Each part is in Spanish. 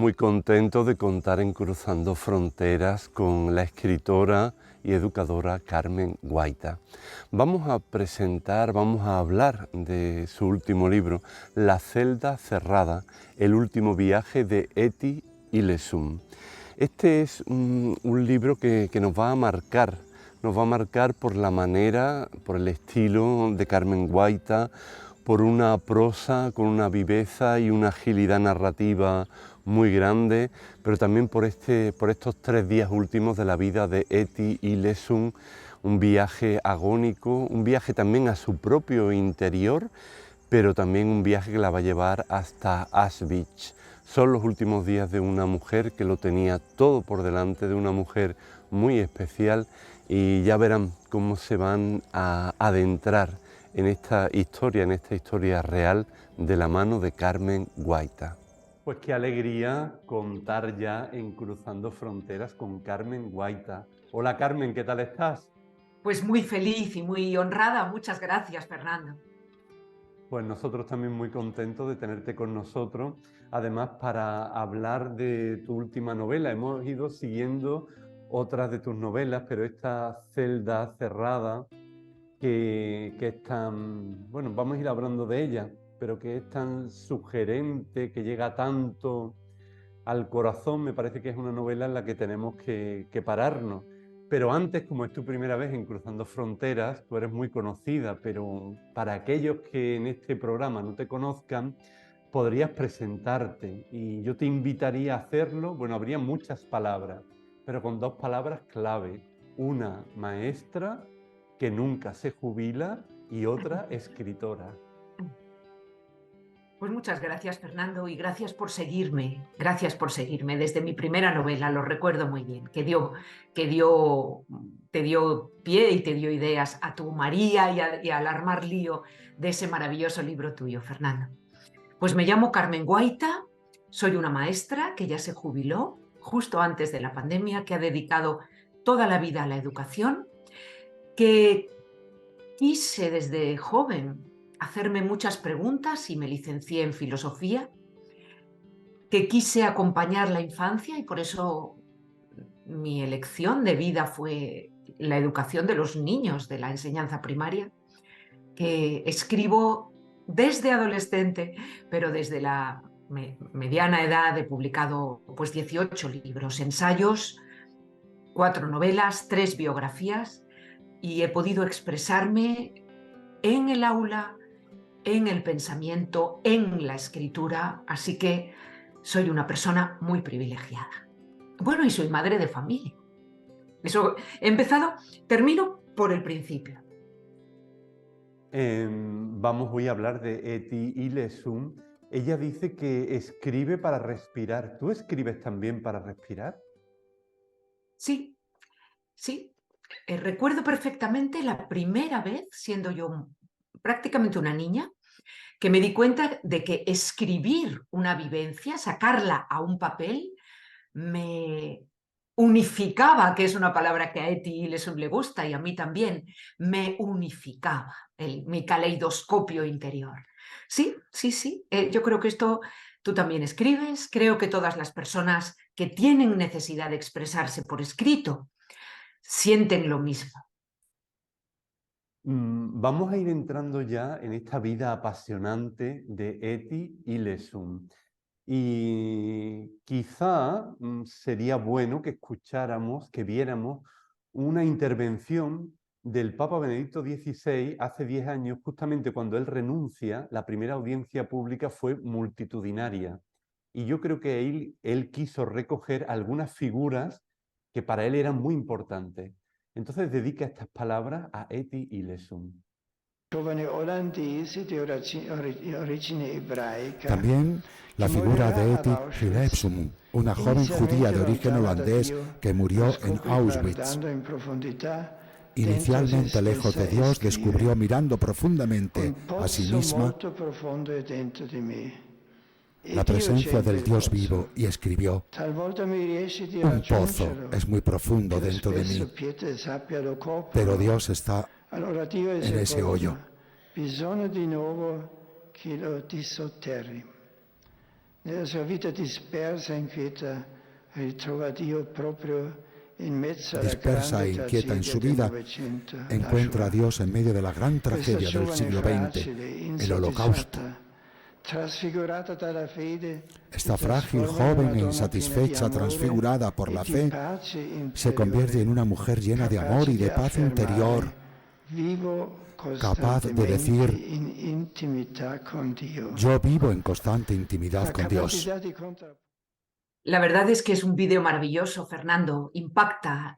muy contentos de contar en Cruzando Fronteras con la escritora y educadora Carmen Guaita. Vamos a presentar, vamos a hablar de su último libro, La celda cerrada, el último viaje de Etty Hillesum. Este es un libro que nos va a marcar por la manera, por el estilo de Carmen Guaita, por una prosa con una viveza y una agilidad narrativa muy grande, pero también por estos 3 días últimos de la vida de Etty Hillesum, un viaje agónico, un viaje también a su propio interior, pero también un viaje que la va a llevar hasta Auschwitz. Son los últimos días de una mujer que lo tenía todo por delante, de una mujer muy especial, y ya verán cómo se van a adentrar en esta historia real de la mano de Carmen Guaita. Pues qué alegría contar ya en Cruzando Fronteras con Carmen Guaita. Hola Carmen, ¿qué tal estás? Pues muy feliz y muy honrada. Muchas gracias, Fernando. Pues nosotros también muy contentos de tenerte con nosotros, además para hablar de tu última novela. Hemos ido siguiendo otras de tus novelas, pero esta celda cerrada, que es tan, bueno, vamos a ir hablando de ella, pero que es tan sugerente, que llega tanto al corazón, me parece que es una novela en la que tenemos que pararnos. Pero antes, como es tu primera vez en Cruzando Fronteras, tú eres muy conocida, pero para aquellos que en este programa no te conozcan, podrías presentarte y yo te invitaría a hacerlo. Bueno, habría muchas palabras, pero con 2 palabras clave. Una, maestra, que nunca se jubila, y otra, escritora. Pues muchas gracias, Fernando, y gracias por seguirme. Gracias por seguirme desde mi primera novela, lo recuerdo muy bien, te dio pie y te dio ideas a tu María y al armar lío de ese maravilloso libro tuyo, Fernando. Pues me llamo Carmen Guaita, soy una maestra que ya se jubiló justo antes de la pandemia, que ha dedicado toda la vida a la educación, que quise desde joven hacerme muchas preguntas y me licencié en filosofía, que quise acompañar la infancia y por eso mi elección de vida fue la educación de los niños de la enseñanza primaria, que escribo desde adolescente, pero desde la mediana edad he publicado pues 18 libros, ensayos, 4 novelas, 3 biografías, y he podido expresarme en el aula, en el pensamiento, en la escritura, así que soy una persona muy privilegiada. Bueno, y soy madre de familia. Eso he empezado, termino por el principio. Voy a hablar de Etty Hillesum. Ella dice que escribe para respirar. ¿Tú escribes también para respirar? Sí, sí. Recuerdo perfectamente la primera vez, siendo yo prácticamente una niña, que me di cuenta de que escribir una vivencia, sacarla a un papel, me unificaba, que es una palabra que a Etty le gusta y a mí también, me unificaba mi caleidoscopio interior. Sí, sí, sí, yo creo que esto tú también escribes, creo que todas las personas que tienen necesidad de expresarse por escrito sienten lo mismo. Vamos a ir entrando ya en esta vida apasionante de Etty Hillesum. Y quizá sería bueno que escucháramos, que viéramos una intervención del Papa Benedicto XVI hace 10 años, justamente cuando él renuncia. La primera audiencia pública fue multitudinaria. Y yo creo que él quiso recoger algunas figuras que para él eran muy importantes. Entonces dedica estas palabras a Etty Hillesum. También la figura de Etty Hillesum, una joven judía de origen holandés que murió en Auschwitz. Inicialmente lejos de Dios, descubrió mirando profundamente a sí misma la presencia del Dios vivo y escribió: un pozo es muy profundo dentro de mí, pero Dios está en ese hoyo. Dispersa e inquieta en su vida, encuentra a Dios en medio de la gran tragedia del siglo XX, el Holocausto. Esta frágil, joven e insatisfecha, transfigurada por la fe, se convierte en una mujer llena de amor y de paz interior, capaz de decir: yo vivo en constante intimidad con Dios. La verdad es que es un vídeo maravilloso, Fernando. Impacta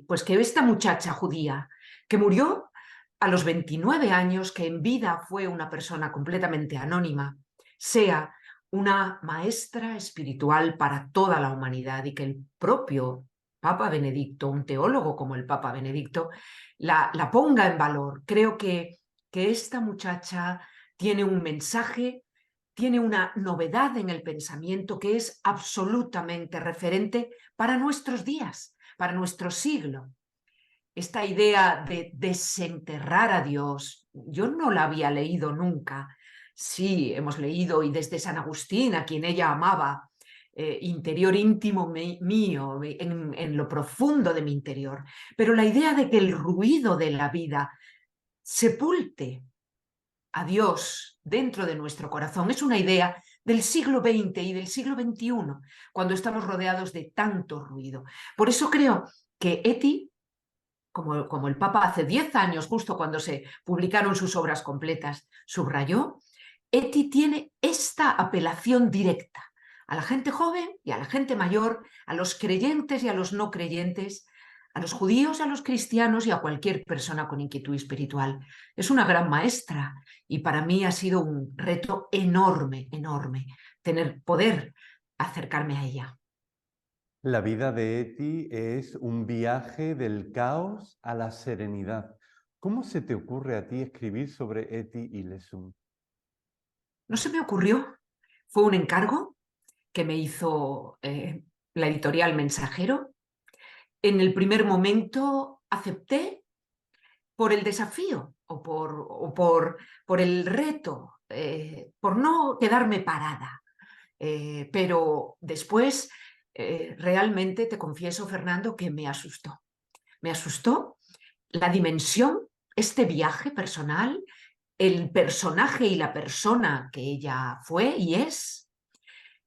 pues que esta muchacha judía que murió a los 29 años, que en vida fue una persona completamente anónima, sea una maestra espiritual para toda la humanidad, y que el propio Papa Benedicto, un teólogo como el Papa Benedicto, la ponga en valor. Creo que esta muchacha tiene un mensaje, tiene una novedad en el pensamiento que es absolutamente referente para nuestros días, para nuestro siglo. Esta idea de desenterrar a Dios, yo no la había leído nunca. Sí, hemos leído, y desde San Agustín, a quien ella amaba, interior íntimo mío, en lo profundo de mi interior. Pero la idea de que el ruido de la vida sepulte a Dios dentro de nuestro corazón es una idea del siglo XX y del siglo XXI, cuando estamos rodeados de tanto ruido. Por eso creo que Eti, como el Papa hace 10 años, justo cuando se publicaron sus obras completas, subrayó, Eti tiene esta apelación directa a la gente joven y a la gente mayor, a los creyentes y a los no creyentes, a los judíos, a los cristianos y a cualquier persona con inquietud espiritual. Es una gran maestra, y para mí ha sido un reto enorme, enorme, poder acercarme a ella. La vida de Eti es un viaje del caos a la serenidad. ¿Cómo se te ocurre a ti escribir sobre Eti Hillesum? No se me ocurrió. Fue un encargo que me hizo la editorial Mensajero. En el primer momento acepté por el desafío o por el reto, por no quedarme parada. Pero después, realmente te confieso, Fernando, que me asustó. Me asustó la dimensión, este viaje personal, el personaje y la persona que ella fue y es,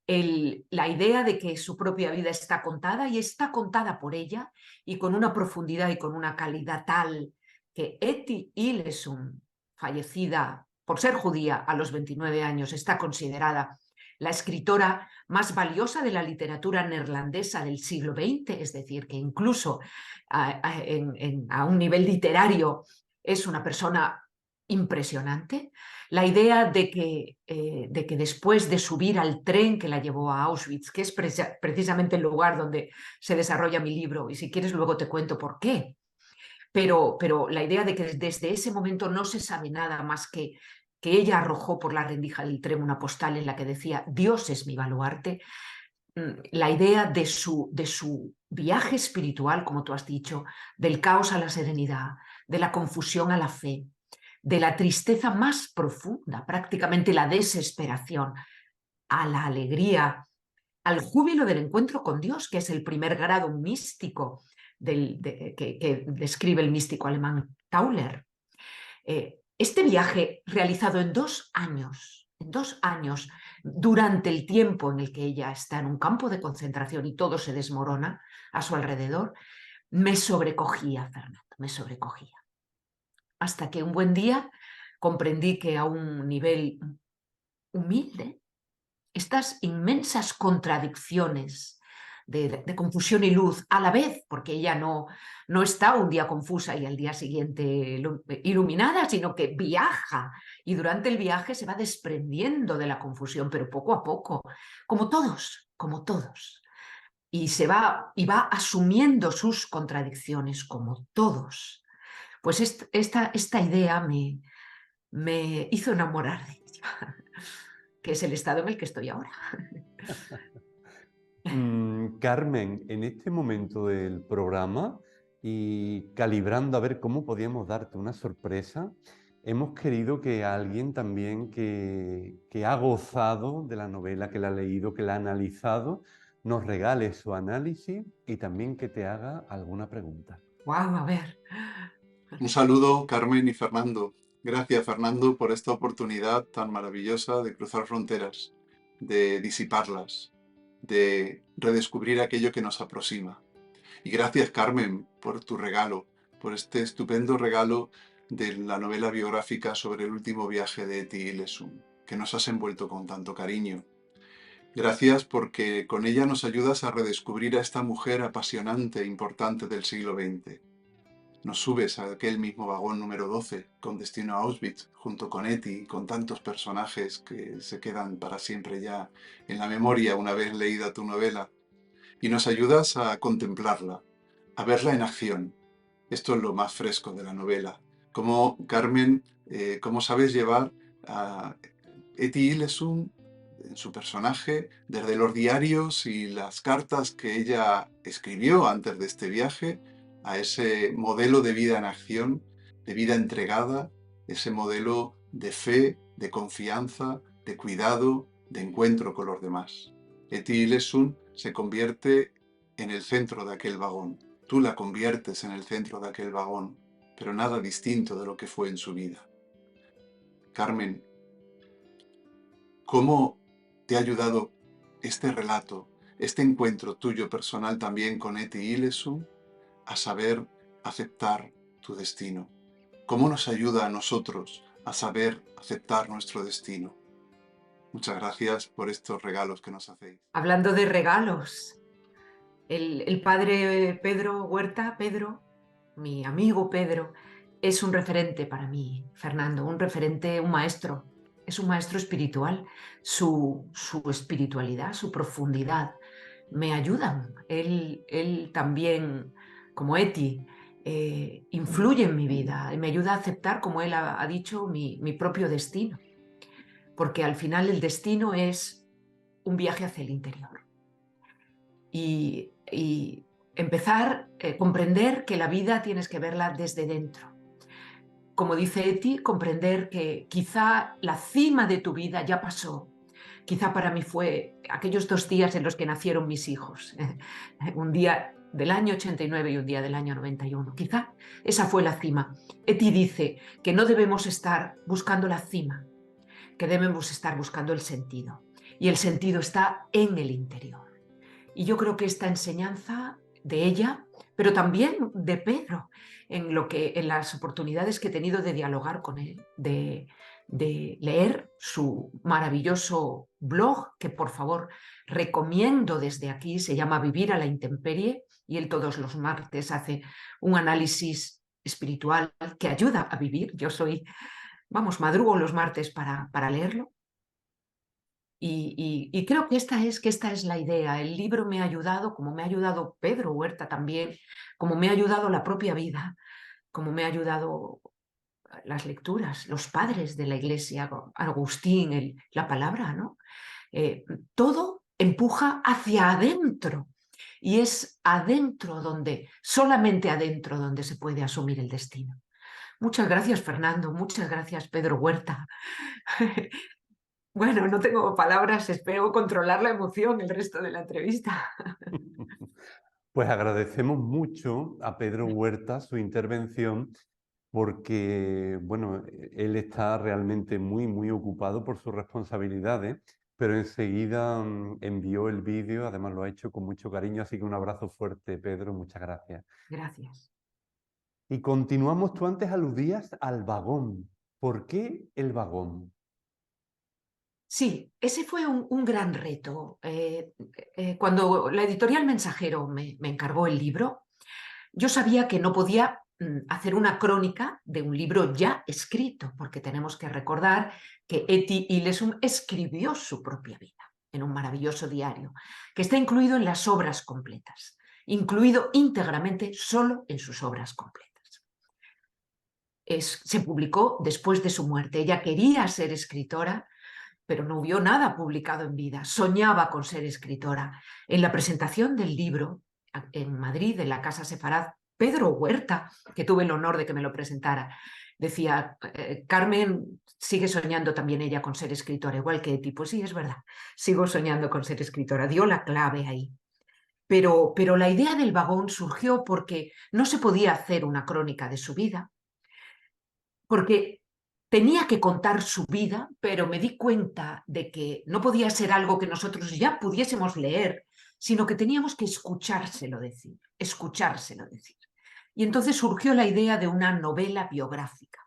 la idea de que su propia vida está contada y está contada por ella, y con una profundidad y con una calidad tal que Eti Hillesum, fallecida por ser judía a los 29 años, está considerada la escritora más valiosa de la literatura neerlandesa del siglo XX, es decir, que incluso a un nivel literario es una persona impresionante. La idea de que después de subir al tren que la llevó a Auschwitz, que es precisamente el lugar donde se desarrolla mi libro, y si quieres luego te cuento por qué, pero la idea de que desde ese momento no se sabe nada más que ella arrojó por la rendija del tren una postal en la que decía: Dios es mi baluarte. La idea de su viaje espiritual, como tú has dicho, del caos a la serenidad, de la confusión a la fe, de la tristeza más profunda, prácticamente la desesperación, a la alegría, al júbilo del encuentro con Dios, que es el primer grado místico que describe el místico alemán Tauler. Este viaje realizado en 2 años, durante el tiempo en el que ella está en un campo de concentración y todo se desmorona a su alrededor, me sobrecogía, Fernando, me sobrecogía. Hasta que un buen día comprendí que a un nivel humilde, estas inmensas contradicciones de confusión y luz a la vez, porque ella no está un día confusa y al día siguiente iluminada, sino que viaja, y durante el viaje se va desprendiendo de la confusión, pero poco a poco, como todos, y va asumiendo sus contradicciones como todos. Pues esta idea me hizo enamorar de ella, que es el estado en el que estoy ahora. Carmen, en este momento del programa, y calibrando a ver cómo podíamos darte una sorpresa, hemos querido que alguien también que ha gozado de la novela, que la ha leído, que la ha analizado, nos regale su análisis y también que te haga alguna pregunta. ¡Guau! A ver. Un saludo, Carmen y Fernando. Gracias, Fernando, por esta oportunidad tan maravillosa de cruzar fronteras, de disiparlas, de redescubrir aquello que nos aproxima. Y gracias, Carmen, por tu regalo, por este estupendo regalo de la novela biográfica sobre el último viaje de Etty Hillesum, que nos has envuelto con tanto cariño. Gracias porque con ella nos ayudas a redescubrir a esta mujer apasionante e importante del siglo XX. Nos subes a aquel mismo vagón número 12 con destino a Auschwitz, junto con Etty y con tantos personajes que se quedan para siempre ya en la memoria una vez leída tu novela. Y nos ayudas a contemplarla, a verla en acción. Esto es lo más fresco de la novela. Cómo Carmen, cómo sabes llevar a Etty Hillesum en su personaje, desde los diarios y las cartas que ella escribió antes de este viaje, a ese modelo de vida en acción, de vida entregada, ese modelo de fe, de confianza, de cuidado, de encuentro con los demás. Etty Hillesum se convierte en el centro de aquel vagón. Tú la conviertes en el centro de aquel vagón, pero nada distinto de lo que fue en su vida. Carmen, ¿cómo te ha ayudado este relato, este encuentro tuyo personal también con Etty Hillesum a saber aceptar tu destino? ¿Cómo nos ayuda a nosotros a saber aceptar nuestro destino? Muchas gracias por estos regalos que nos hacéis. Hablando de regalos, el padre Pedro Huerta, Pedro, mi amigo Pedro, es un referente para mí, Fernando, un referente, un maestro. Es un maestro espiritual. Su espiritualidad, su profundidad me ayudan. Él también, como Etty, influye en mi vida y me ayuda a aceptar, como él ha dicho, mi propio destino. Porque al final el destino es un viaje hacia el interior. Y empezar a comprender que la vida tienes que verla desde dentro. Como dice Etty, comprender que quizá la cima de tu vida ya pasó. Quizá para mí fue aquellos 2 días en los que nacieron mis hijos. Un día del año 89 y un día del año 91. Quizá esa fue la cima. Etty dice que no debemos estar buscando la cima, que debemos estar buscando el sentido. Y el sentido está en el interior. Y yo creo que esta enseñanza de ella, pero también de Pedro, en las oportunidades que he tenido de dialogar con él, de leer su maravilloso blog, que por favor recomiendo desde aquí, se llama Vivir a la Intemperie, y él todos los martes hace un análisis espiritual que ayuda a vivir. Yo madrugo los martes para leerlo. Y creo que esta es la idea. El libro me ha ayudado, como me ha ayudado Pedro Huerta también, como me ha ayudado la propia vida, como me ha ayudado las lecturas, los padres de la Iglesia, Agustín, la palabra, ¿no? Todo empuja hacia adentro. Y es solamente adentro donde se puede asumir el destino. Muchas gracias, Fernando. Muchas gracias, Pedro Huerta. Bueno, no tengo palabras, espero controlar la emoción el resto de la entrevista. Pues agradecemos mucho a Pedro Huerta su intervención porque, bueno, él está realmente muy, muy ocupado por sus responsabilidades, pero enseguida envió el vídeo, además lo ha hecho con mucho cariño, así que un abrazo fuerte, Pedro, muchas gracias. Gracias. Y continuamos, tú antes aludías al vagón. ¿Por qué el vagón? Sí, ese fue un gran reto. Cuando la editorial Mensajero me encargó el libro, yo sabía que no podía hacer una crónica de un libro ya escrito, porque tenemos que recordar que Etty Hillesum escribió su propia vida en un maravilloso diario, que está incluido en las obras completas, incluido íntegramente solo en sus obras completas. Se publicó después de su muerte. Ella quería ser escritora, pero no vio nada publicado en vida. Soñaba con ser escritora. En la presentación del libro en Madrid, en la Casa Sefarad, Pedro Huerta, que tuve el honor de que me lo presentara, decía, Carmen sigue soñando también ella con ser escritora, igual que Eti. Pues sí, es verdad, sigo soñando con ser escritora, dio la clave ahí. Pero la idea del vagón surgió porque no se podía hacer una crónica de su vida, porque tenía que contar su vida, pero me di cuenta de que no podía ser algo que nosotros ya pudiésemos leer, sino que teníamos que escuchárselo decir, escuchárselo decir. Y entonces surgió la idea de una novela biográfica.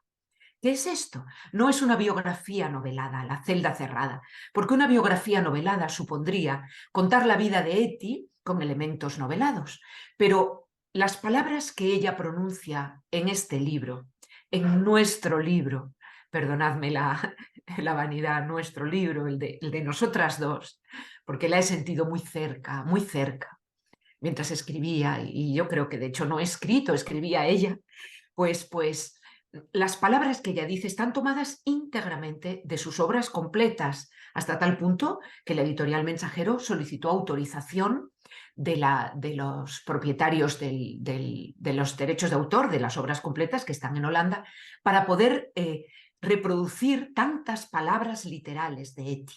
¿Qué es esto? No es una biografía novelada, la celda cerrada, porque una biografía novelada supondría contar la vida de Eti con elementos novelados, pero las palabras que ella pronuncia en este libro, en nuestro libro, perdonadme la vanidad, nuestro libro, el de nosotras dos, porque la he sentido muy cerca, mientras escribía, y yo creo que de hecho no he escrito, escribía ella, pues las palabras que ella dice están tomadas íntegramente de sus obras completas, hasta tal punto que la editorial Mensajero solicitó autorización de los propietarios de los derechos de autor de las obras completas que están en Holanda para poder reproducir tantas palabras literales de Eti.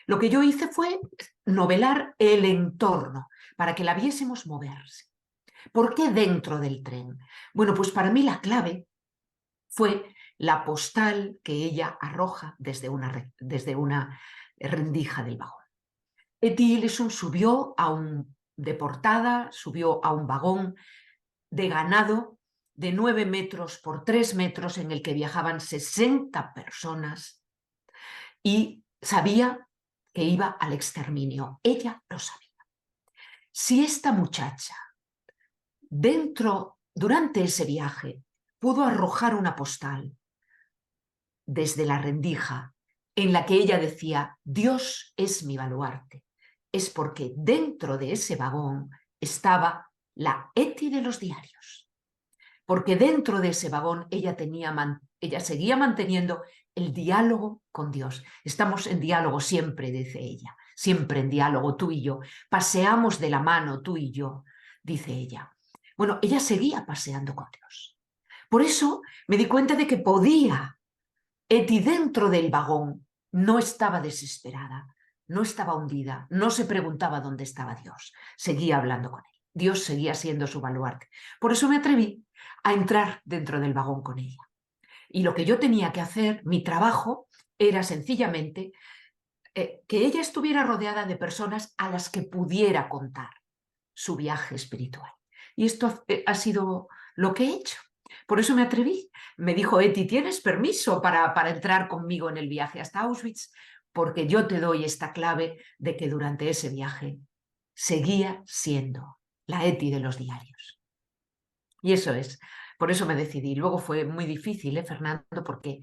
Lo que yo hice fue novelar el entorno para que la viésemos moverse. ¿Por qué dentro del tren? Bueno, pues para mí la clave fue la postal que ella arroja desde una rendija del vagón. Eti Hillesum subió deportada, subió a un vagón de ganado de 9 metros por 3 metros en el que viajaban 60 personas y sabía que iba al exterminio. Ella lo sabía. Si esta muchacha durante ese viaje pudo arrojar una postal desde la rendija en la que ella decía, Dios es mi baluarte, es porque dentro de ese vagón estaba la Eti de los diarios. Porque dentro de ese vagón ella seguía manteniendo el diálogo con Dios. Estamos en diálogo siempre, dice ella, siempre en diálogo tú y yo. Paseamos de la mano tú y yo, dice ella. Bueno, ella seguía paseando con Dios. Por eso me di cuenta de que podía. Eti dentro del vagón no estaba desesperada, no estaba hundida, no se preguntaba dónde estaba Dios. Seguía hablando con él. Dios seguía siendo su baluarte. Por eso me atreví a entrar dentro del vagón con ella. Y lo que yo tenía que hacer, mi trabajo, era sencillamente que ella estuviera rodeada de personas a las que pudiera contar su viaje espiritual. Y esto ha sido lo que he hecho. Por eso me atreví. Me dijo Eti, ¿tienes permiso para entrar conmigo en el viaje hasta Auschwitz? Porque yo te doy esta clave de que durante ese viaje seguía siendo la Eti de los diarios. Y eso es. Por eso me decidí. Luego fue muy difícil, Fernando, porque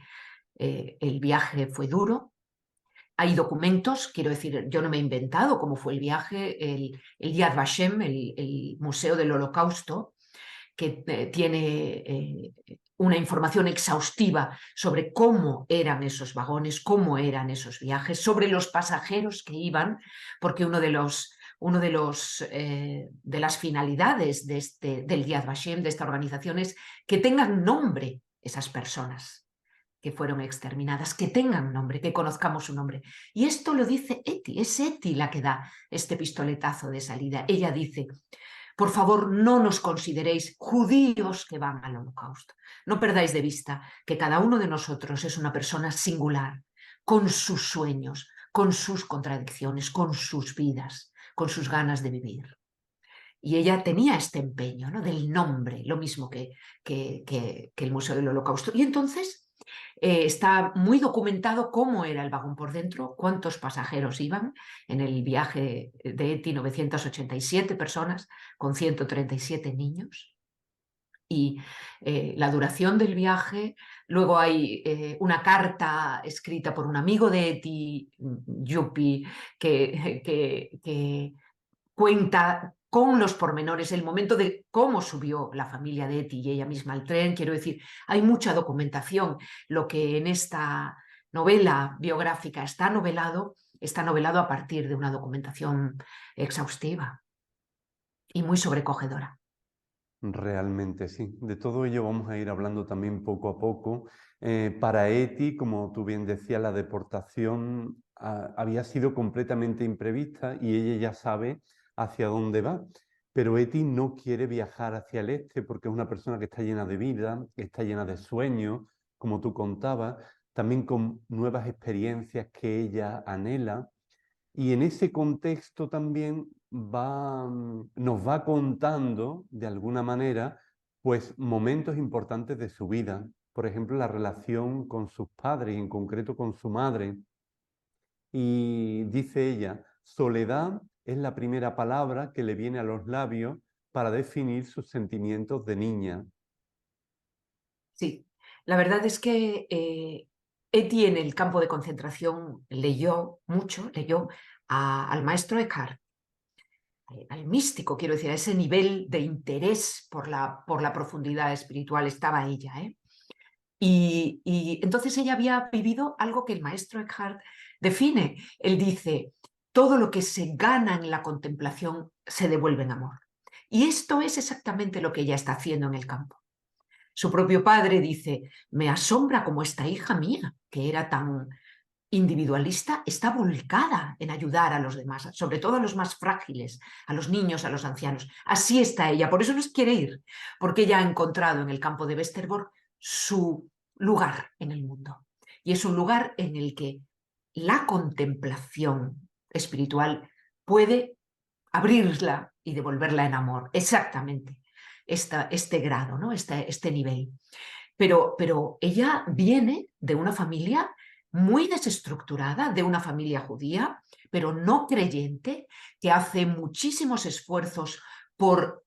el viaje fue duro. Hay documentos, quiero decir, yo no me he inventado cómo fue el viaje. El Yad Vashem, el Museo del Holocausto, que tiene una información exhaustiva sobre cómo eran esos vagones, cómo eran esos viajes, sobre los pasajeros que iban, porque una de las finalidades del Yad Vashem, de esta organización, es que tengan nombre esas personas que fueron exterminadas, que tengan nombre, que conozcamos su nombre. Y esto lo dice Eti, es Eti la que da este pistoletazo de salida. Ella dice, por favor, no nos consideréis judíos que van al holocausto. No perdáis de vista que cada uno de nosotros es una persona singular, con sus sueños, con sus contradicciones, con sus vidas, con sus ganas de vivir. Y ella tenía este empeño, ¿no?, del nombre, lo mismo que el Museo del Holocausto. Y entonces está muy documentado cómo era el vagón por dentro, cuántos pasajeros iban en el viaje de Eti, 987 personas con 137 niños. Y la duración del viaje, luego hay una carta escrita por un amigo de Eti, Yupi, que cuenta con los pormenores el momento de cómo subió la familia de Eti y ella misma al tren. Quiero decir, hay mucha documentación. Lo que en esta novela biográfica está novelado a partir de una documentación exhaustiva y muy sobrecogedora. Realmente sí. De todo ello vamos a ir hablando también poco a poco. Para Eti, como tú bien decías, la deportación había sido completamente imprevista y ella ya sabe hacia dónde va. Pero Eti no quiere viajar hacia el este porque es una persona que está llena de vida, está llena de sueños, como tú contabas, también con nuevas experiencias que ella anhela. Y en ese contexto también nos va contando, de alguna manera, pues momentos importantes de su vida. Por ejemplo, la relación con sus padres, y en concreto con su madre. Y dice ella, soledad es la primera palabra que le viene a los labios para definir sus sentimientos de niña. Sí, la verdad es que Eti en el campo de concentración leyó mucho, leyó al maestro Eckhart, al místico, quiero decir, a ese nivel de interés por la profundidad espiritual estaba ella, ¿eh? Y entonces ella había vivido algo que el maestro Eckhart define. Él dice, todo lo que se gana en la contemplación se devuelve en amor. Y esto es exactamente lo que ella está haciendo en el campo. Su propio padre dice, me asombra cómo esta hija mía, que era tan individualista, está volcada en ayudar a los demás, sobre todo a los más frágiles, a los niños, a los ancianos. Así está ella, por eso nos quiere ir, porque ella ha encontrado en el campo de Westerbork su lugar en el mundo. Y es un lugar en el que la contemplación espiritual puede abrirla y devolverla en amor. Exactamente este grado, ¿no? Este nivel. Pero ella viene de una familia muy desestructurada, de una familia judía, pero no creyente, que hace muchísimos esfuerzos por,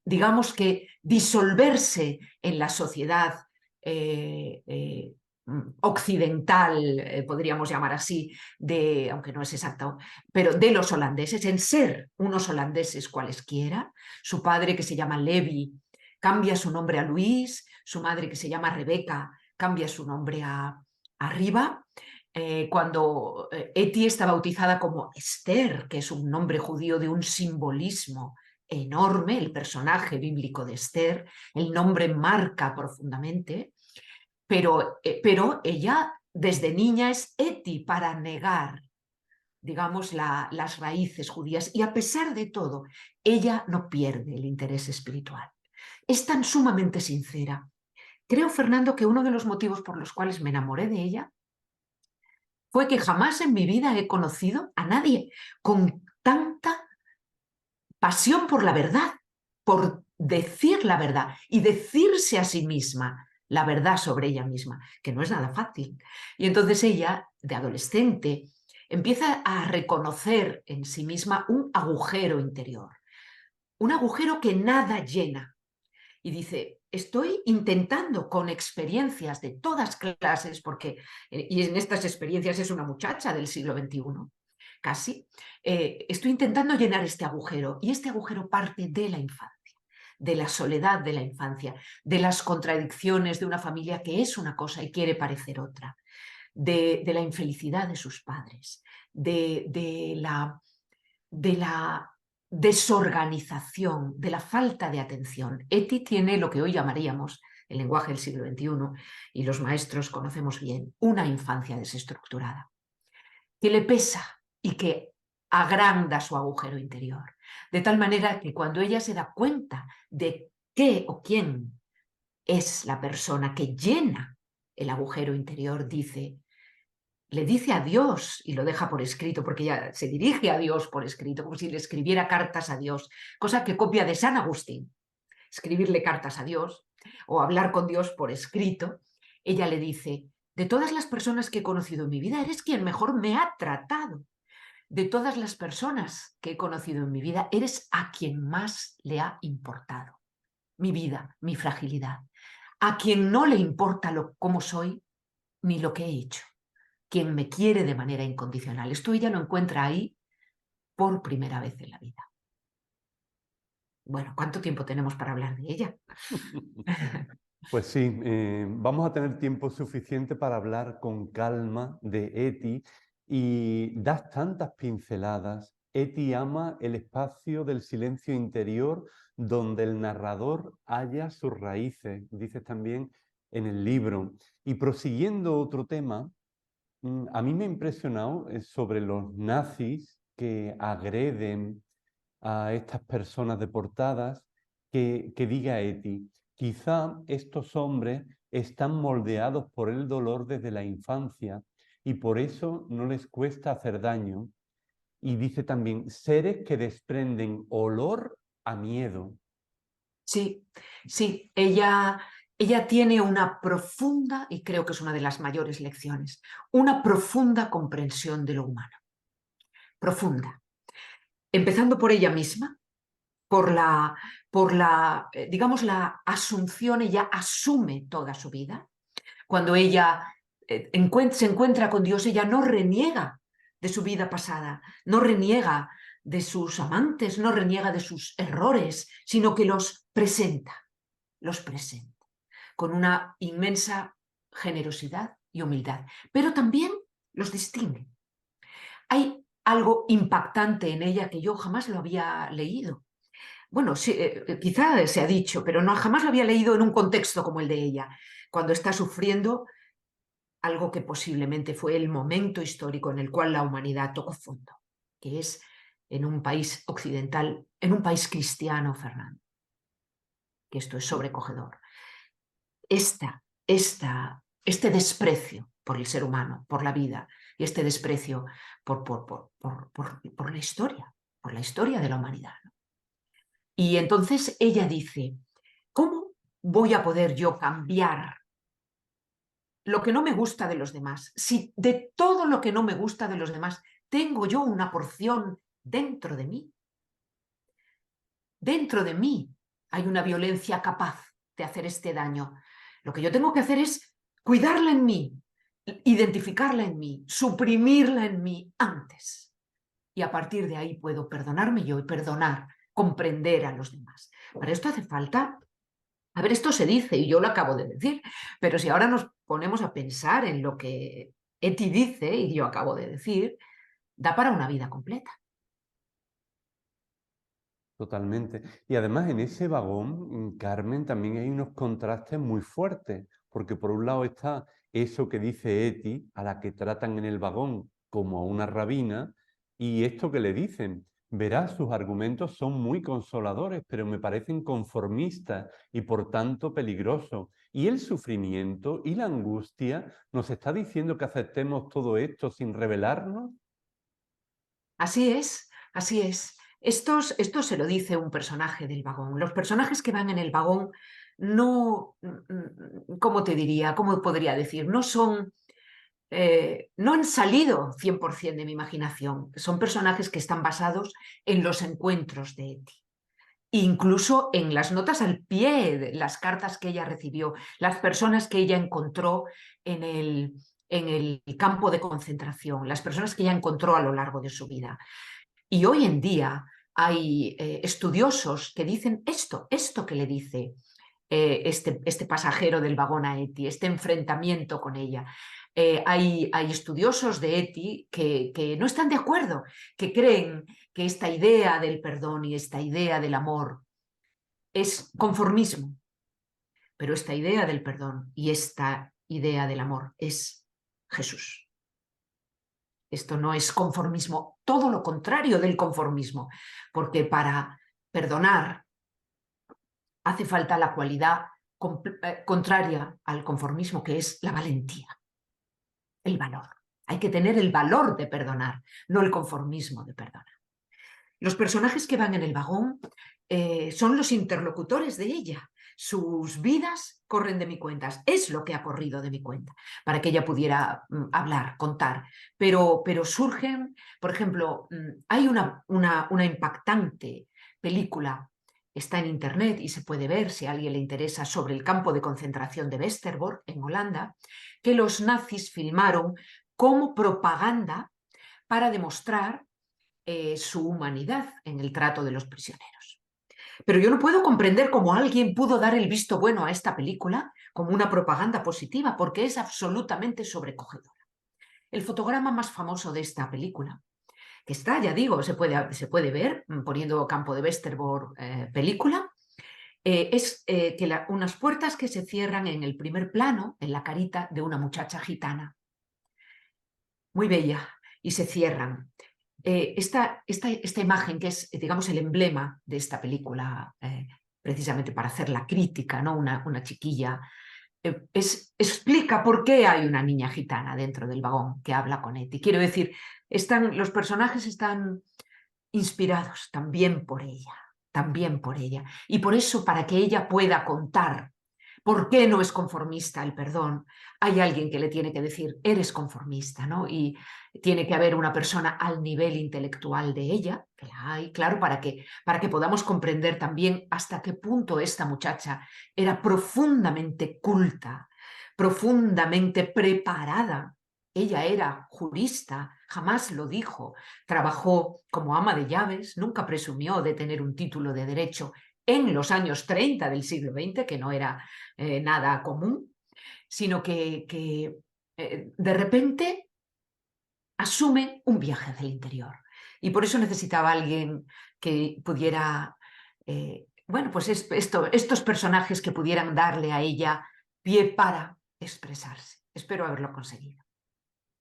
digamos que, disolverse en la sociedad occidental, podríamos llamar así, aunque no es exacto, pero de los holandeses, en ser unos holandeses cualesquiera. Su padre, que se llama Levi, cambia su nombre a Luis, su madre, que se llama Rebeca, cambia su nombre a Riva. Cuando Eti está bautizada como Esther, que es un nombre judío de un simbolismo enorme, el personaje bíblico de Esther, el nombre marca profundamente, pero ella desde niña es Eti para negar, digamos, las raíces judías, y a pesar de todo, ella no pierde el interés espiritual. Es tan sumamente sincera. Creo, Fernando, que uno de los motivos por los cuales me enamoré de ella fue que jamás en mi vida he conocido a nadie con tanta pasión por la verdad, por decir la verdad y decirse a sí misma la verdad sobre ella misma, que no es nada fácil. Y entonces ella, de adolescente, empieza a reconocer en sí misma un agujero interior, un agujero que nada llena. Y dice, estoy intentando con experiencias de todas clases, porque, y en estas experiencias es una muchacha del siglo XXI, casi, estoy intentando llenar este agujero, y este agujero parte de la infancia, de la soledad de la infancia, de las contradicciones de una familia que es una cosa y quiere parecer otra, de la infelicidad de sus padres, de la desorganización, de la falta de atención. Eti tiene lo que hoy llamaríamos, el lenguaje del siglo XXI, y los maestros conocemos bien, una infancia desestructurada, que le pesa y que agranda su agujero interior. De tal manera que cuando ella se da cuenta de qué o quién es la persona que llena el agujero interior, le dice a Dios y lo deja por escrito, porque ella se dirige a Dios por escrito, como si le escribiera cartas a Dios, cosa que copia de San Agustín, escribirle cartas a Dios o hablar con Dios por escrito. Ella le dice, de todas las personas que he conocido en mi vida, eres quien mejor me ha tratado. De todas las personas que he conocido en mi vida, eres a quien más le ha importado mi vida, mi fragilidad. A quien no le importa cómo soy ni lo que he hecho. Quien me quiere de manera incondicional. Esto ella lo encuentra ahí por primera vez en la vida. Bueno, ¿cuánto tiempo tenemos para hablar de ella? Pues sí, vamos a tener tiempo suficiente para hablar con calma de Eti y das tantas pinceladas Eti ama el espacio del silencio interior donde el narrador halla sus raíces, dices también en el libro. Y prosiguiendo otro tema, a mí me ha impresionado sobre los nazis que agreden a estas personas deportadas, que diga Eti, quizá estos hombres están moldeados por el dolor desde la infancia y por eso no les cuesta hacer daño. Y dice también, seres que desprenden olor a miedo. Sí, sí, ella tiene una profunda, y creo que es una de las mayores lecciones, una profunda comprensión de lo humano. Profunda. Empezando por ella misma, digamos, la asunción, ella asume toda su vida. Cuando ella se encuentra con Dios, ella no reniega de su vida pasada, no reniega de sus amantes, no reniega de sus errores, sino que los presenta con una inmensa generosidad y humildad, pero también los distingue. Hay algo impactante en ella que yo jamás lo había leído. Bueno, sí, quizá se ha dicho, pero no, jamás lo había leído en un contexto como el de ella, cuando está sufriendo algo que posiblemente fue el momento histórico en el cual la humanidad tocó fondo, que es en un país occidental, en un país cristiano, Fernando, que esto es sobrecogedor. Este desprecio por el ser humano, por la vida, y este desprecio por la historia de la humanidad, ¿no? Y entonces ella dice, ¿cómo voy a poder yo cambiar lo que no me gusta de los demás? Si de todo lo que no me gusta de los demás tengo yo una porción dentro de mí. Dentro de mí hay una violencia capaz de hacer este daño. Lo que yo tengo que hacer es cuidarla en mí, identificarla en mí, suprimirla en mí antes. Y a partir de ahí puedo perdonarme yo y perdonar, comprender a los demás. Para esto hace falta... A ver, esto se dice y yo lo acabo de decir, pero si ahora nos ponemos a pensar en lo que Eti dice y yo acabo de decir, da para una vida completa. Totalmente. Y además en ese vagón, Carmen, también hay unos contrastes muy fuertes, porque por un lado está eso que dice Eti, a la que tratan en el vagón como a una rabina, y esto que le dicen, verás, sus argumentos son muy consoladores, pero me parecen conformistas y por tanto peligrosos. Y el sufrimiento y la angustia nos está diciendo que aceptemos todo esto sin rebelarnos. Así es, así es. Esto se lo dice un personaje del vagón. Los personajes que van en el vagón no, ¿cómo te diría? ¿Cómo podría decir? No son, no han salido 100% de mi imaginación. Son personajes que están basados en los encuentros de Eti. Incluso en las notas al pie, de las cartas que ella recibió, las personas que ella encontró en el campo de concentración, las personas que ella encontró a lo largo de su vida. Y hoy en día hay estudiosos que dicen esto que le dice este pasajero del vagón a Eti, este enfrentamiento con ella. Hay estudiosos de Eti que no están de acuerdo, que creen que esta idea del perdón y esta idea del amor es conformismo, pero esta idea del perdón y esta idea del amor es Jesús. Esto no es conformismo, todo lo contrario del conformismo, porque para perdonar hace falta la cualidad contraria al conformismo, que es la valentía, el valor. Hay que tener el valor de perdonar, no el conformismo de perdonar. Los personajes que van en el vagón son los interlocutores de ella. Sus vidas corren de mi cuenta. Es lo que ha corrido de mi cuenta para que ella pudiera hablar, contar. Pero surgen, por ejemplo, hay una impactante película, está en internet y se puede ver si a alguien le interesa, sobre el campo de concentración de Westerbork, en Holanda, que los nazis filmaron como propaganda para demostrar su humanidad en el trato de los prisioneros. Pero yo no puedo comprender cómo alguien pudo dar el visto bueno a esta película como una propaganda positiva, porque es absolutamente sobrecogedora. El fotograma más famoso de esta película, que está, ya digo, se puede ver poniendo Campo de Westerbork película, es que unas puertas que se cierran en el primer plano, en la carita de una muchacha gitana, muy bella, y se cierran. Esta imagen, que es, digamos, el emblema de esta película, precisamente para hacer la crítica, ¿no? Una chiquilla, explica por qué hay una niña gitana dentro del vagón que habla con Eti. Quiero decir, los personajes están inspirados también por ella, también por ella. Y por eso, para que ella pueda contar por qué no es conformista el perdón, hay alguien que le tiene que decir, eres conformista, ¿no? Y tiene que haber una persona al nivel intelectual de ella, que la hay, claro, para que podamos comprender también hasta qué punto esta muchacha era profundamente culta, profundamente preparada. Ella era jurista, jamás lo dijo, trabajó como ama de llaves, nunca presumió de tener un título de derecho en los años 30 del siglo XX, que no era nada común, sino que de repente asume un viaje hacia el interior. Y por eso necesitaba alguien que pudiera, bueno, pues estos personajes que pudieran darle a ella pie para expresarse. Espero haberlo conseguido.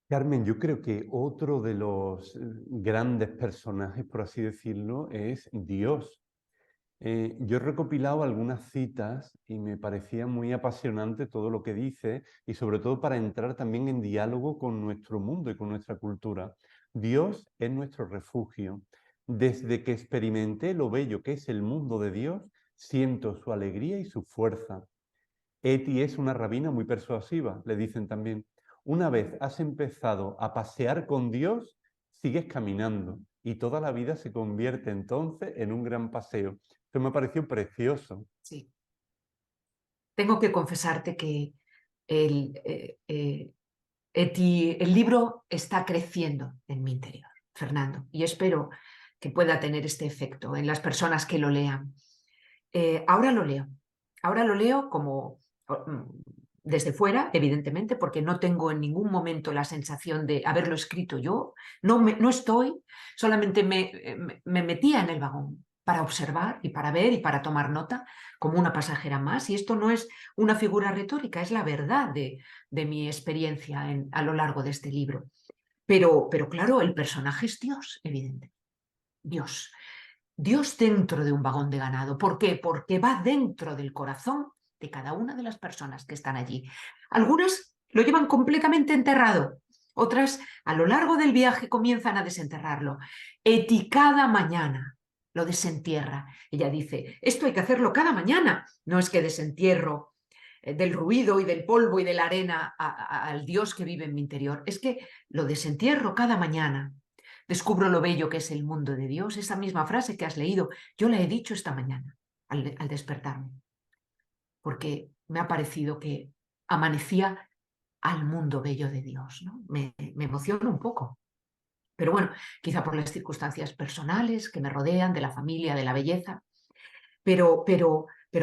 Carmen, yo creo que otro de los grandes personajes, por así decirlo, es Dios. Yo he recopilado algunas citas y me parecía muy apasionante todo lo que dice, y sobre todo para entrar también en diálogo con nuestro mundo y con nuestra cultura. Dios es nuestro refugio. Desde que experimenté lo bello que es el mundo de Dios, siento su alegría y su fuerza. Eti es una rabina muy persuasiva, le dicen también. Una vez has empezado a pasear con Dios, sigues caminando y toda la vida se convierte entonces en un gran paseo. Esto me pareció precioso. Sí. Tengo que confesarte que el libro está creciendo en mi interior, Fernando, y espero que pueda tener este efecto en las personas que lo lean. Ahora lo leo como desde fuera, evidentemente, porque no tengo en ningún momento la sensación de haberlo escrito yo, no estoy, solamente me metía en el vagón para observar y para ver y para tomar nota como una pasajera más, y esto no es una figura retórica, es la verdad de mi experiencia a lo largo de este libro. Pero claro, el personaje es Dios, evidente. Dios. Dios dentro de un vagón de ganado. ¿Por qué? Porque va dentro del corazón de cada una de las personas que están allí. Algunas lo llevan completamente enterrado, otras a lo largo del viaje comienzan a desenterrarlo. Eti cada mañana lo desentierra. Ella dice, esto hay que hacerlo cada mañana. No es que desentierro del ruido y del polvo y de la arena al Dios que vive en mi interior, es que lo desentierro cada mañana. Descubro lo bello que es el mundo de Dios. Esa misma frase que has leído, yo la he dicho esta mañana al despertarme, porque me ha parecido que amanecía al mundo bello de Dios, ¿no? Me emociona un poco. Pero bueno, quizá por las circunstancias personales que me rodean, de la familia, de la belleza. Pero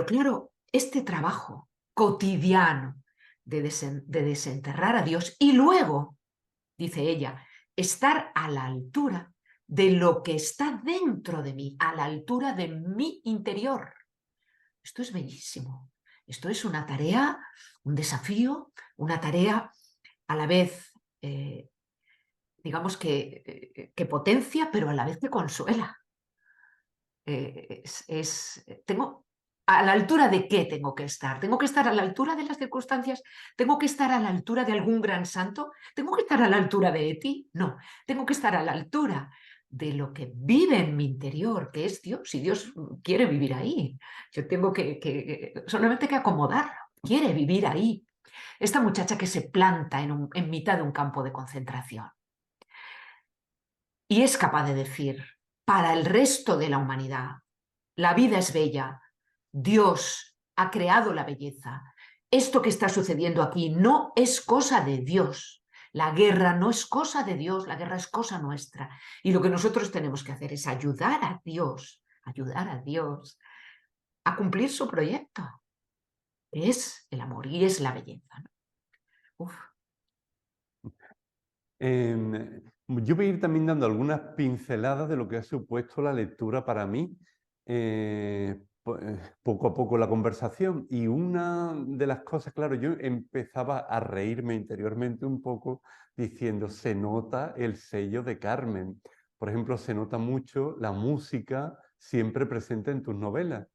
claro, este trabajo cotidiano de desenterrar a Dios y luego, dice ella, estar a la altura de lo que está dentro de mí, a la altura de mi interior. Esto es bellísimo. Esto es una tarea, un desafío, una tarea a la vez, digamos que potencia, pero a la vez que consuela. Tengo, ¿a la altura de qué tengo que estar? ¿Tengo que estar a la altura de las circunstancias? ¿Tengo que estar a la altura de algún gran santo? ¿Tengo que estar a la altura de Eti? No, tengo que estar a la altura de lo que vive en mi interior, que es Dios, y Dios quiere vivir ahí. Yo tengo solamente que acomodarlo, quiere vivir ahí. Esta muchacha que se planta en mitad de un campo de concentración y es capaz de decir, para el resto de la humanidad, la vida es bella, Dios ha creado la belleza. Esto que está sucediendo aquí no es cosa de Dios. La guerra no es cosa de Dios, la guerra es cosa nuestra. Y lo que nosotros tenemos que hacer es ayudar a Dios a cumplir su proyecto, que es el amor y es la belleza, ¿no? Uf. Yo voy a ir también dando algunas pinceladas de lo que ha supuesto la lectura para mí, poco a poco la conversación. Y una de las cosas, claro, yo empezaba a reírme interiormente un poco diciendo, se nota el sello de Carmen. Por ejemplo, se nota mucho la música siempre presente en tus novelas,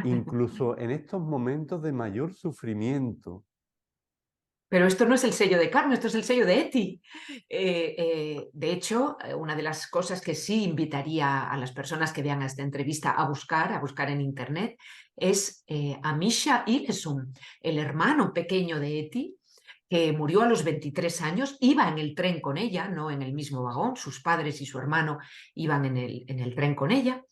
incluso en estos momentos de mayor sufrimiento. Pero esto no es el sello de Carmen, esto es el sello de Eti. De hecho, una de las cosas que sí invitaría a las personas que vean esta entrevista a buscar en internet, es a Misha Ilesum, el hermano pequeño de Eti, que murió a los 23 años, iba en el tren con ella, no en el mismo vagón, sus padres y su hermano iban en el tren con ella,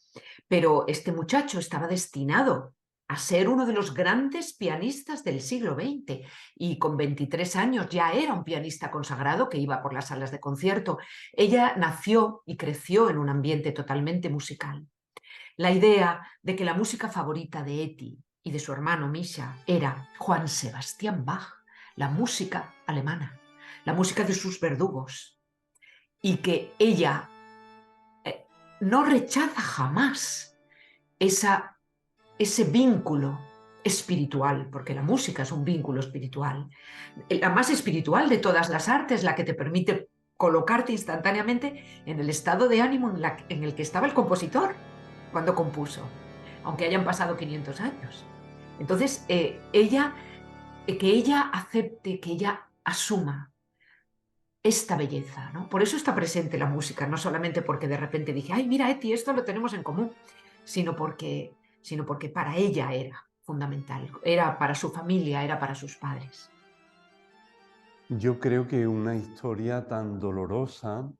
pero este muchacho estaba destinado a ser uno de los grandes pianistas del siglo XX y con 23 años ya era un pianista consagrado que iba por las salas de concierto. Ella nació y creció en un ambiente totalmente musical. La idea de que la música favorita de Eti y de su hermano Misha era Juan Sebastián Bach, la música alemana, la música de sus verdugos, y que ella no rechaza jamás ese vínculo espiritual, porque la música es un vínculo espiritual, la más espiritual de todas las artes, la que te permite colocarte instantáneamente en el estado de ánimo en el que estaba el compositor cuando compuso, aunque hayan pasado 500 años. Entonces, que ella acepte, que ella asuma esta belleza, ¿no? Por eso está presente la música, no solamente porque de repente dije, ay, mira, Eti, esto lo tenemos en común, sino porque para ella era fundamental, era para su familia, era para sus padres. Yo creo que una historia tan dolorosa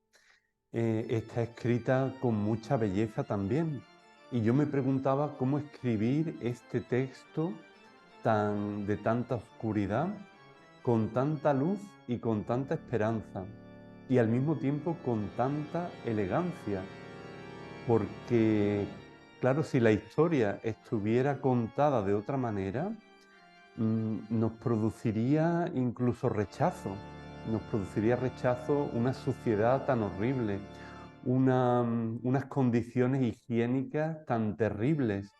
está escrita con mucha belleza también. Y yo me preguntaba cómo escribir este texto de tanta oscuridad, con tanta luz y con tanta esperanza, y al mismo tiempo con tanta elegancia. Porque, claro, si la historia estuviera contada de otra manera, nos produciría incluso rechazo, una suciedad tan horrible, unas condiciones higiénicas tan terribles.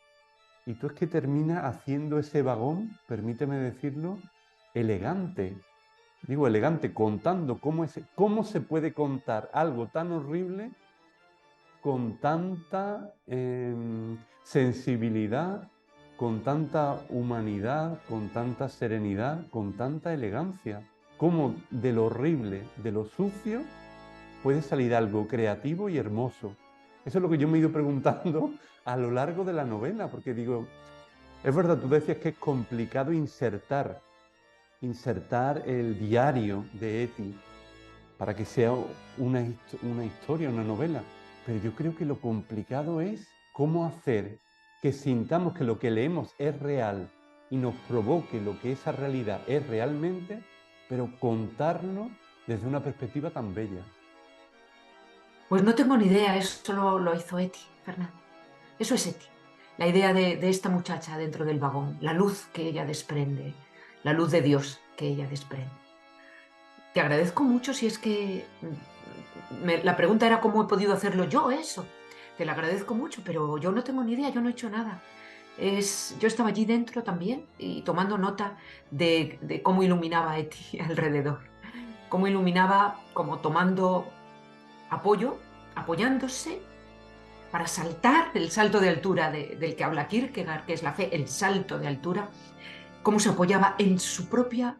Y tú es que terminas haciendo ese vagón, permíteme decirlo, elegante. Digo elegante, contando cómo se puede contar algo tan horrible con tanta sensibilidad, con tanta humanidad, con tanta serenidad, con tanta elegancia. Cómo de lo horrible, de lo sucio, puede salir algo creativo y hermoso. Eso es lo que yo me he ido preguntando a lo largo de la novela, porque digo, es verdad, tú decías que es complicado insertar el diario de Eti para que sea una historia, una novela. Pero yo creo que lo complicado es cómo hacer que sintamos que lo que leemos es real y nos provoque lo que esa realidad es realmente, pero contarlo desde una perspectiva tan bella. Pues no tengo ni idea, eso lo hizo Eti, Fernando. Eso es Eti. La idea de esta muchacha dentro del vagón, la luz que ella desprende, la luz de Dios que ella desprende. Te agradezco mucho si es que la pregunta era cómo he podido hacerlo yo eso. Te lo agradezco mucho, pero yo no tengo ni idea, yo no he hecho nada. Yo estaba allí dentro también y tomando nota de cómo iluminaba Eti alrededor. Cómo iluminaba, como tomando apoyo, apoyándose para saltar el salto de altura del que habla Kierkegaard, que es la fe, el salto de altura, cómo se apoyaba en su propia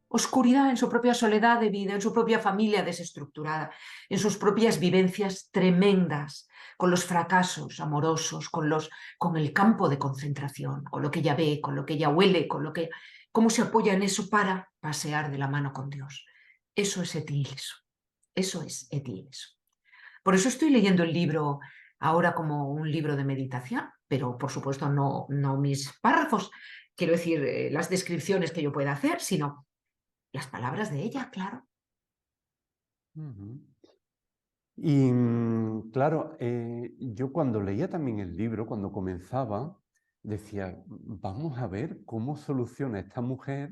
oscuridad, en su propia soledad de vida, en su propia familia desestructurada, en sus propias vivencias tremendas, con los fracasos amorosos, con el campo de concentración, con lo que ella ve, con lo que ella huele, cómo se apoya en eso para pasear de la mano con Dios. Eso es Eti Ilesum. Eso es Eti Ilesum. Por eso estoy leyendo el libro ahora como un libro de meditación, pero por supuesto no mis párrafos, quiero decir, las descripciones que yo pueda hacer, sino las palabras de ella, claro. Uh-huh. Y claro, yo cuando leía también el libro, cuando comenzaba, decía, vamos a ver cómo soluciona esta mujer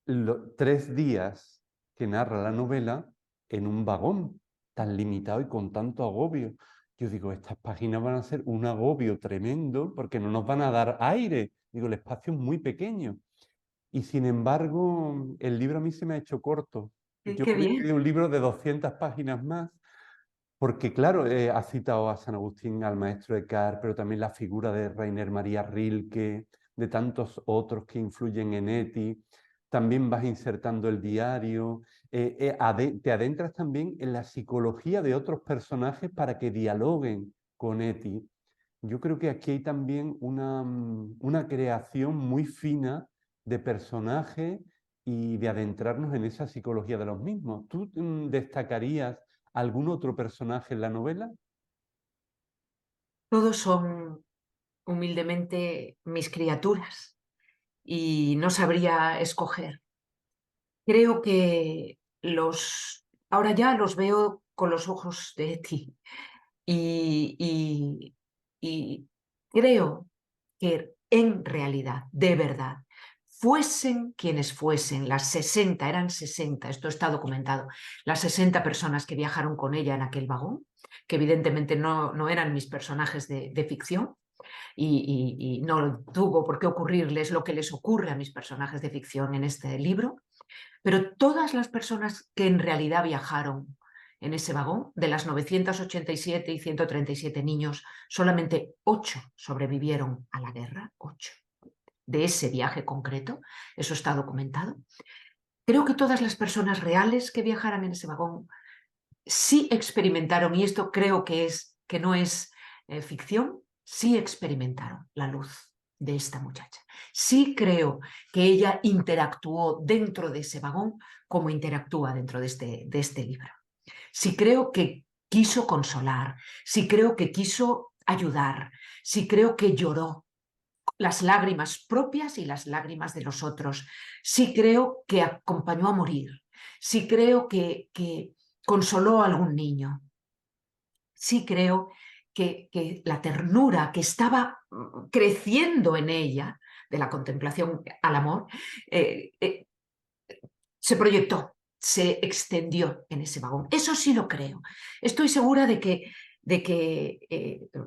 los 3 días que narra la novela en un vagón tan limitado y con tanto agobio. Yo digo, estas páginas van a ser un agobio tremendo porque no nos van a dar aire. Digo, el espacio es muy pequeño. Y sin embargo, el libro a mí se me ha hecho corto. Yo Qué hubiera bien. querido un libro de 200 páginas más, porque claro, ha citado a San Agustín, al maestro Eckhart, pero también la figura de Rainer María Rilke, de tantos otros que influyen en Eti. También vas insertando el diario, te adentras también en la psicología de otros personajes para que dialoguen con Eti. Yo creo que aquí hay también una creación muy fina de personajes y de adentrarnos en esa psicología de los mismos. ¿Tú destacarías algún otro personaje en la novela? Todos son humildemente mis criaturas y no sabría escoger. Creo que ahora ya los veo con los ojos de ti y, y creo que en realidad, de verdad, fuesen quienes fuesen, las 60, eran 60, esto está documentado, las 60 personas que viajaron con ella en aquel vagón, que evidentemente no eran mis personajes de ficción, y no tuvo por qué ocurrirles lo que les ocurre a mis personajes de ficción en este libro, pero todas las personas que en realidad viajaron en ese vagón, de las 987 y 137 niños, solamente 8 sobrevivieron a la guerra, 8 de ese viaje concreto, eso está documentado. Creo que todas las personas reales que viajaran en ese vagón sí experimentaron, y esto creo que no es ficción, sí experimentaron la luz de esta muchacha. Sí creo que ella interactuó dentro de ese vagón como interactúa dentro de este libro. Sí creo que quiso consolar, sí creo que quiso ayudar, sí creo que lloró las lágrimas propias y las lágrimas de los otros. Sí creo que acompañó a morir. Sí creo que consoló a algún niño. Sí creo que la ternura que estaba creciendo en ella, de la contemplación al amor, se proyectó, se extendió en ese vagón. Eso sí lo creo. Estoy segura de que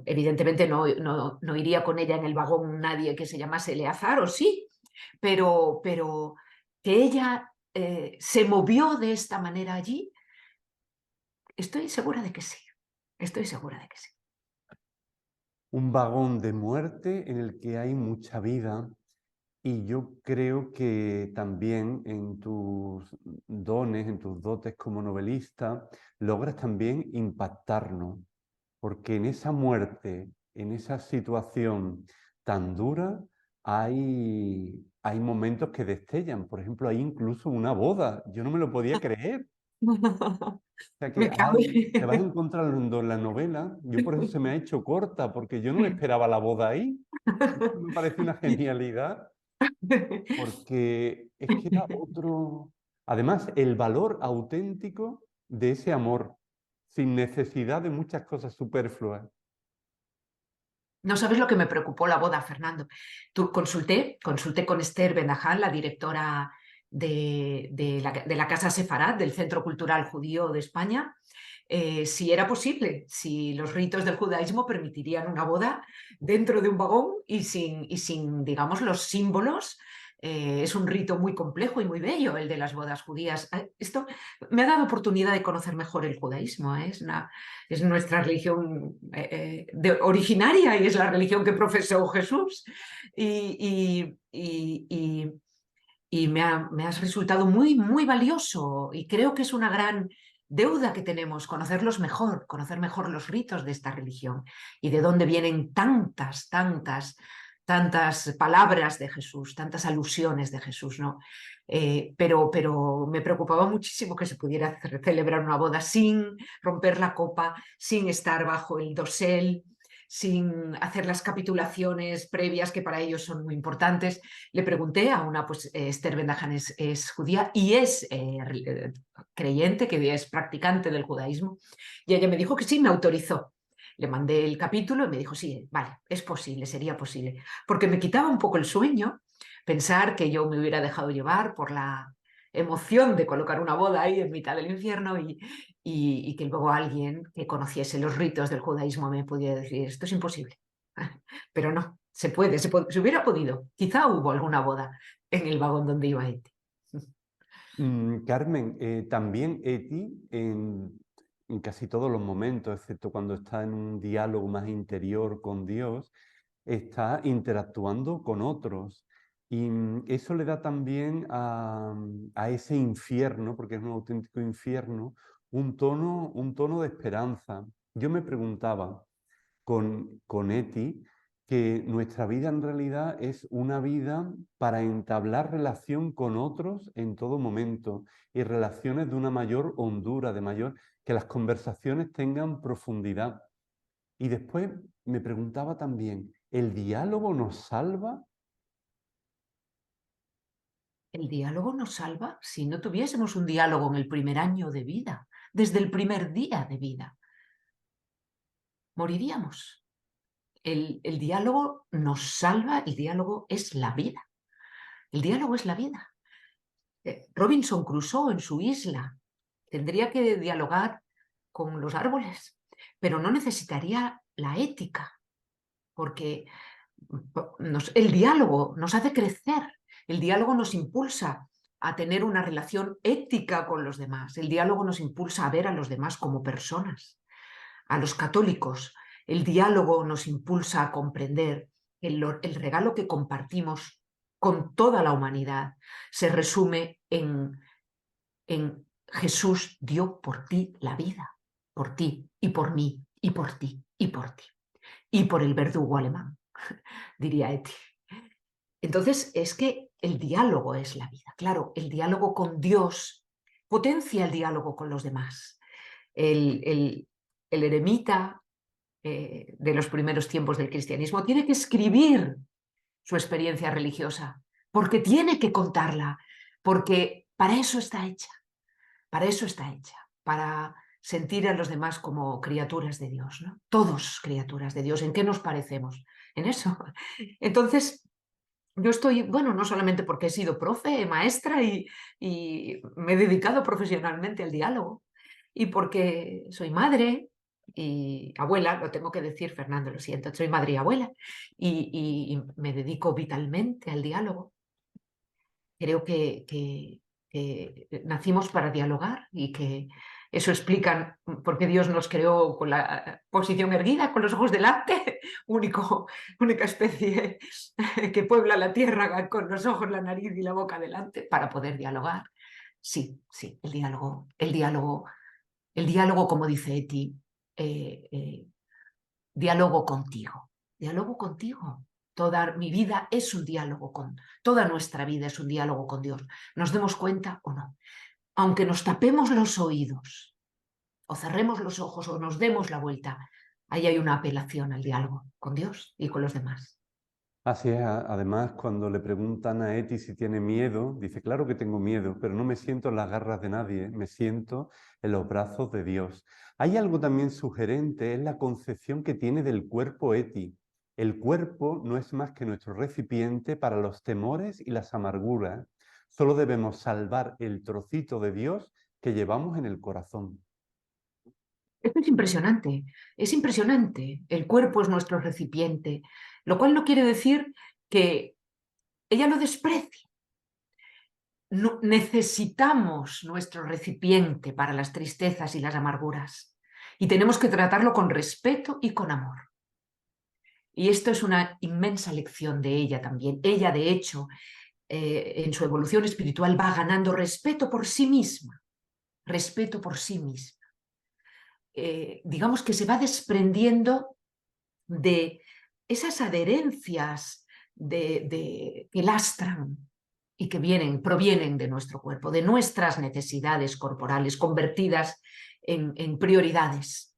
evidentemente no iría con ella en el vagón nadie que se llamase Eleazar, o sí, pero que ella se movió de esta manera allí, estoy segura de que sí. Estoy segura de que sí. Un vagón de muerte en el que hay mucha vida. Y yo creo que también en tus dones, en tus dotes como novelista, logras también impactarnos, porque en esa muerte, en esa situación tan dura, hay momentos que destellan. Por ejemplo, hay incluso una boda. Yo no me lo podía creer. O sea que Me cabe. te vas encontrando en la novela. Yo por eso se me ha hecho corta, porque yo no me esperaba la boda ahí. Esto me parece una genialidad. Porque es que era otro... Además, el valor auténtico de ese amor, sin necesidad de muchas cosas superfluas. No sabes lo que me preocupó la boda, Fernando. Consulté con Esther Bendajal, la directora de la Casa Sefarad, del Centro Cultural Judío de España, si era posible, si los ritos del judaísmo permitirían una boda dentro de un vagón y sin digamos, los símbolos. Es un rito muy complejo y muy bello el de las bodas judías. Esto me ha dado oportunidad de conocer mejor el judaísmo. Es nuestra religión originaria y es la religión que profesó Jesús. Y me has resultado muy, muy valioso, y creo que es una gran deuda que tenemos, conocerlos mejor, conocer mejor los ritos de esta religión y de dónde vienen tantas palabras de Jesús, tantas alusiones de Jesús, ¿no? Pero me preocupaba muchísimo que se pudiera celebrar una boda sin romper la copa, sin estar bajo el dosel, sin hacer las capitulaciones previas que para ellos son muy importantes. Le pregunté a una, pues Esther Bendajan es judía y es creyente, que es practicante del judaísmo, y ella me dijo que sí, me autorizó. Le mandé el capítulo y me dijo, sí, vale, es posible, sería posible. Porque me quitaba un poco el sueño pensar que yo me hubiera dejado llevar por emoción de colocar una boda ahí en mitad del infierno y que luego alguien que conociese los ritos del judaísmo me pudiera decir, esto es imposible. Pero no, se puede, se hubiera podido. Quizá hubo alguna boda en el vagón donde iba Eti. Carmen, también Eti, en casi todos los momentos, excepto cuando está en un diálogo más interior con Dios, está interactuando con otros. Y eso le da también a ese infierno, porque es un auténtico infierno, un tono de esperanza. Yo me preguntaba con Eti que nuestra vida en realidad es una vida para entablar relación con otros en todo momento y relaciones de una mayor hondura, que las conversaciones tengan profundidad. Y después me preguntaba también, ¿el diálogo nos salva? El diálogo nos salva si no tuviésemos un diálogo en el primer año de vida, desde el primer día de vida. Moriríamos. El diálogo nos salva, el diálogo es la vida. El diálogo es la vida. Robinson Crusoe en su isla tendría que dialogar con los árboles, pero no necesitaría la ética, porque el diálogo nos hace crecer, el diálogo nos impulsa a tener una relación ética con los demás, el diálogo nos impulsa a ver a los demás como personas. A los católicos, el diálogo nos impulsa a comprender que el regalo que compartimos con toda la humanidad se resume en Jesús dio por ti la vida, por ti y por mí y por ti y por ti y por el verdugo alemán, diría Eti. Entonces es que el diálogo es la vida. Claro, el diálogo con Dios potencia el diálogo con los demás. El eremita de los primeros tiempos del cristianismo tiene que escribir su experiencia religiosa, porque tiene que contarla, porque para eso está hecha, para sentir a los demás como criaturas de Dios, ¿no? Todos criaturas de Dios. ¿En qué nos parecemos? En eso. Entonces, yo estoy, bueno, no solamente porque he sido profe, maestra y me he dedicado profesionalmente al diálogo, y porque soy madre y abuela, lo tengo que decir, Fernando, lo siento, soy madre y abuela, y me dedico vitalmente al diálogo. Creo que nacimos para dialogar y que eso explica por qué Dios nos creó con la posición erguida, con los ojos delante, única especie que puebla la tierra con los ojos, la nariz y la boca delante para poder dialogar. Sí, sí, el diálogo, como dice Eti, diálogo contigo. Toda mi vida es un diálogo toda nuestra vida es un diálogo con Dios. Nos demos cuenta o no. Aunque nos tapemos los oídos, o cerremos los ojos, o nos demos la vuelta, ahí hay una apelación al diálogo con Dios y con los demás. Así es, además cuando le preguntan a Eti si tiene miedo, dice, claro que tengo miedo, pero no me siento en las garras de nadie, me siento en los brazos de Dios. Hay algo también sugerente, es la concepción que tiene del cuerpo Eti. El cuerpo no es más que nuestro recipiente para los temores y las amarguras. Solo debemos salvar el trocito de Dios que llevamos en el corazón. Esto es impresionante, es impresionante. El cuerpo es nuestro recipiente, lo cual no quiere decir que ella lo desprecie. No, necesitamos nuestro recipiente para las tristezas y las amarguras y tenemos que tratarlo con respeto y con amor. Y esto es una inmensa lección de ella también. Ella, de hecho, en su evolución espiritual va ganando respeto por sí misma. Respeto por sí misma. Digamos que se va desprendiendo de esas adherencias que lastran y que provienen de nuestro cuerpo, de nuestras necesidades corporales convertidas en prioridades,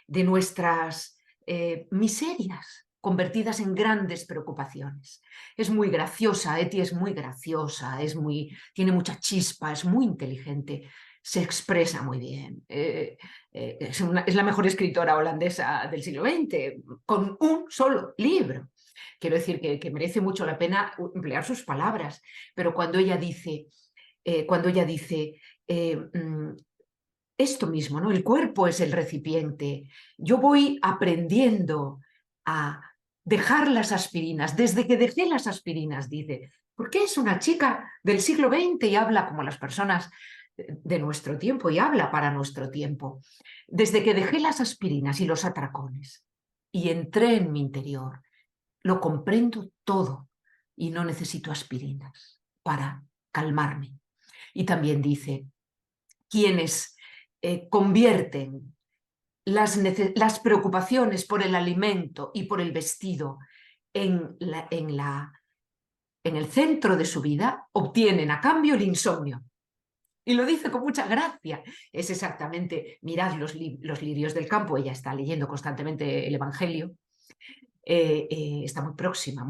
de nuestras miserias convertidas en grandes preocupaciones. Es muy graciosa, Eti es muy graciosa, tiene mucha chispa, es muy inteligente, se expresa muy bien. Es la mejor escritora holandesa del siglo XX, con un solo libro. Quiero decir que merece mucho la pena emplear sus palabras, pero cuando ella dice, cuando ella dice esto mismo, ¿no? El cuerpo es el recipiente. Yo voy aprendiendo a dejar las aspirinas. Desde que dejé las aspirinas, dice, porque es una chica del siglo XX y habla como las personas de nuestro tiempo y habla para nuestro tiempo. Desde que dejé las aspirinas y los atracones y entré en mi interior, lo comprendo todo y no necesito aspirinas para calmarme. Y también dice, quienes convierten las preocupaciones por el alimento y por el vestido en el centro de su vida, obtienen a cambio el insomnio. Y lo dice con mucha gracia. Es exactamente, mirad los lirios del campo, ella está leyendo constantemente el Evangelio, está muy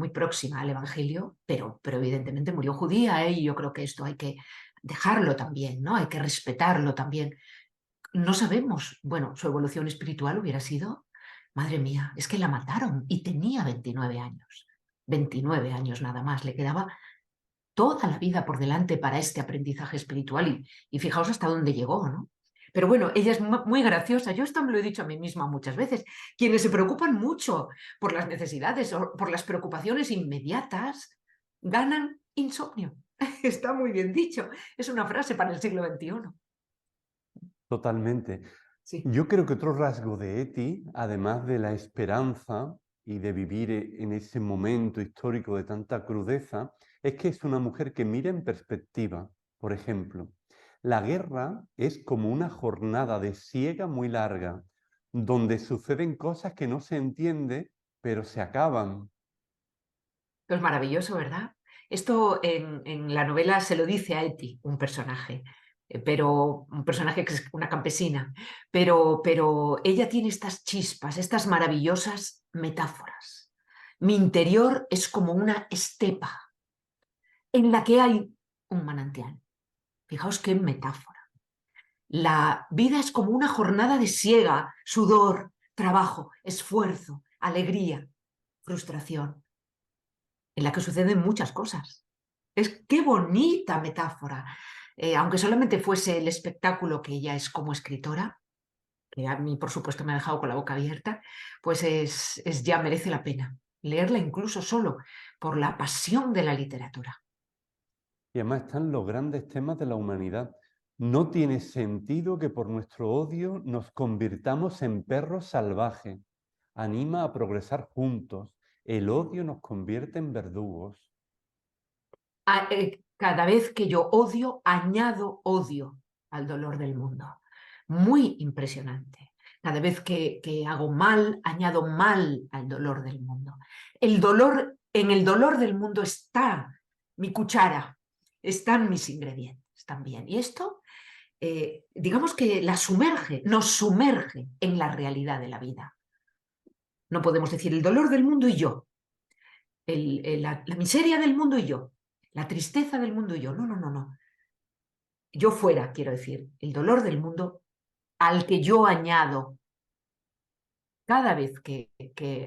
próxima al Evangelio, pero evidentemente murió judía, y yo creo que esto hay que dejarlo también, ¿no? Hay que respetarlo también. No sabemos, bueno, su evolución espiritual hubiera sido, madre mía, es que la mataron y tenía 29 años. 29 años nada más, le quedaba toda la vida por delante para este aprendizaje espiritual y fijaos hasta dónde llegó, ¿no? Pero bueno, ella es muy graciosa. Yo esto me lo he dicho a mí misma muchas veces. Quienes se preocupan mucho por las necesidades o por las preocupaciones inmediatas ganan insomnio. Está muy bien dicho. Es una frase para el siglo XXI. Totalmente. Sí. Yo creo que otro rasgo de Eti, además de la esperanza y de vivir en ese momento histórico de tanta crudeza, es que es una mujer que mira en perspectiva. Por ejemplo, la guerra es como una jornada de siega muy larga, donde suceden cosas que no se entiende, pero se acaban. Es maravilloso, ¿verdad? Esto en la novela se lo dice a Eti, un personaje, pero un personaje que es una campesina, pero ella tiene estas chispas, estas maravillosas metáforas. Mi interior es como una estepa en la que hay un manantial. Fijaos qué metáfora. La vida es como una jornada de siega, sudor, trabajo, esfuerzo, alegría, frustración, en la que suceden muchas cosas. Qué bonita metáfora. Aunque solamente fuese el espectáculo que ella es como escritora, que a mí por supuesto me ha dejado con la boca abierta, pues ya merece la pena leerla incluso solo por la pasión de la literatura. Y además están los grandes temas de la humanidad. No tiene sentido que por nuestro odio nos convirtamos en perros salvajes. Anima a progresar juntos. El odio nos convierte en verdugos. Cada vez que yo odio, añado odio al dolor del mundo. Muy impresionante. Cada vez que hago mal, añado mal al dolor del mundo. En el dolor del mundo está mi cuchara, están mis ingredientes también. Y esto, digamos que nos sumerge en la realidad de la vida. No podemos decir el dolor del mundo y yo, la miseria del mundo y yo, la tristeza del mundo y yo. No, no, no, no. Yo fuera, quiero decir, el dolor del mundo al que yo añado cada vez que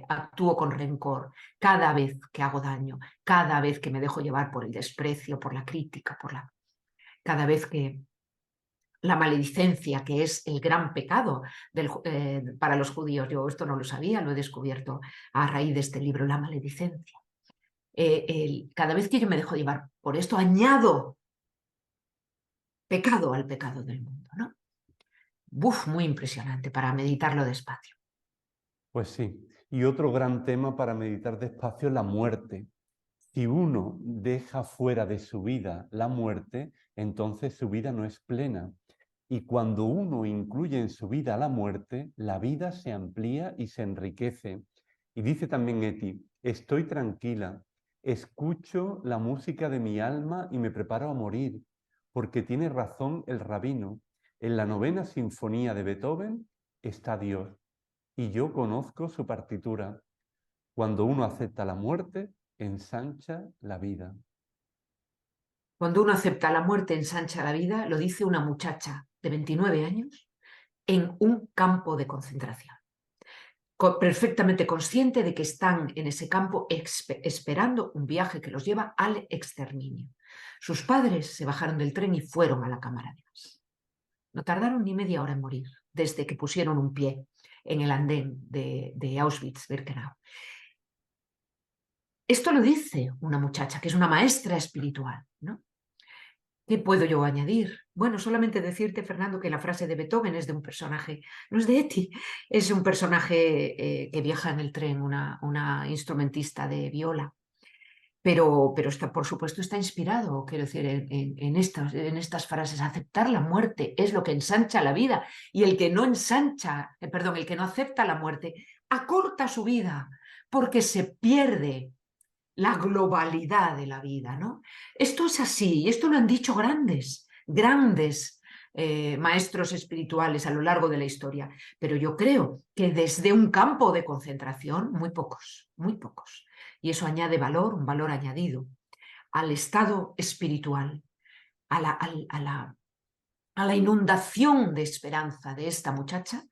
actúo con rencor, cada vez que hago daño, cada vez que me dejo llevar por el desprecio, por la crítica, cada vez que la maledicencia, que es el gran pecado para los judíos, yo esto no lo sabía, lo he descubierto a raíz de este libro, la maledicencia. Cada vez que yo me dejo llevar por esto, añado pecado al pecado del mundo, ¿no? Muy impresionante para meditarlo despacio. Pues sí. Y otro gran tema para meditar despacio es la muerte. Si uno deja fuera de su vida la muerte, entonces su vida no es plena. Y cuando uno incluye en su vida la muerte, la vida se amplía y se enriquece. Y dice también Eti, estoy tranquila, escucho la música de mi alma y me preparo a morir, porque tiene razón el rabino. En la 9ª sinfonía de Beethoven está Dios, y yo conozco su partitura. Cuando uno acepta la muerte, ensancha la vida. Cuando uno acepta la muerte, ensancha la vida, lo dice una muchacha de 29 años en un campo de concentración. Perfectamente consciente de que están en ese campo esperando un viaje que los lleva al exterminio. Sus padres se bajaron del tren y fueron a la cámara de gas. No tardaron ni media hora en morir, desde que pusieron un pie en el andén de Auschwitz-Birkenau. Esto lo dice una muchacha que es una maestra espiritual, ¿no? ¿Qué puedo yo añadir? Bueno, solamente decirte, Fernando, que la frase de Beethoven es de un personaje, no es de Etty, es un personaje que viaja en el tren, una instrumentista de viola. Pero está, por supuesto, está inspirado, quiero decir, en estas frases. Aceptar la muerte es lo que ensancha la vida, y el que no ensancha, perdón, el que no acepta la muerte, acorta su vida, porque se pierde la globalidad de la vida, ¿no? Esto es así, y esto lo han dicho grandes maestros espirituales a lo largo de la historia, pero yo creo que desde un campo de concentración, muy pocos, y eso añade valor, un valor añadido al estado espiritual, a la inundación de esperanza de esta muchacha,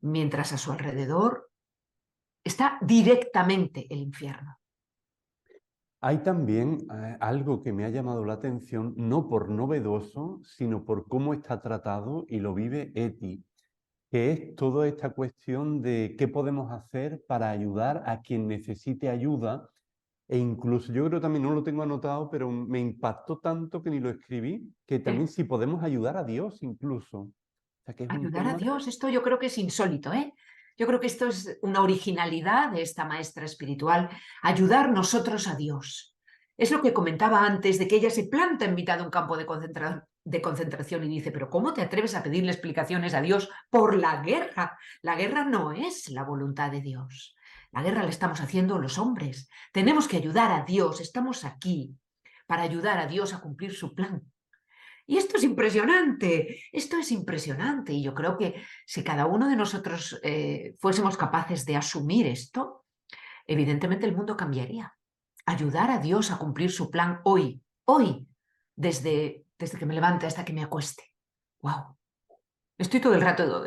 mientras a su alrededor está directamente el infierno. Hay también algo que me ha llamado la atención, no por novedoso, sino por cómo está tratado y lo vive Etty, que es toda esta cuestión de qué podemos hacer para ayudar a quien necesite ayuda, e incluso yo creo también, no lo tengo anotado, pero me impactó tanto que ni lo escribí, que también si podemos ayudar a Dios incluso. O sea, que es un Ayudar a tema... Dios, esto yo creo que es insólito, ¿eh? Yo creo que esto es una originalidad de esta maestra espiritual, ayudar nosotros a Dios. Es lo que comentaba antes, de que ella se planta en mitad de un campo de concentración y dice, pero ¿cómo te atreves a pedirle explicaciones a Dios por la guerra? La guerra no es la voluntad de Dios. La guerra la estamos haciendo los hombres. Tenemos que ayudar a Dios, estamos aquí para ayudar a Dios a cumplir su plan. Y esto es impresionante, y yo creo que si cada uno de nosotros fuésemos capaces de asumir esto, evidentemente el mundo cambiaría. Ayudar a Dios a cumplir su plan hoy, desde que me levante hasta que me acueste. ¡Wow! Estoy todo el rato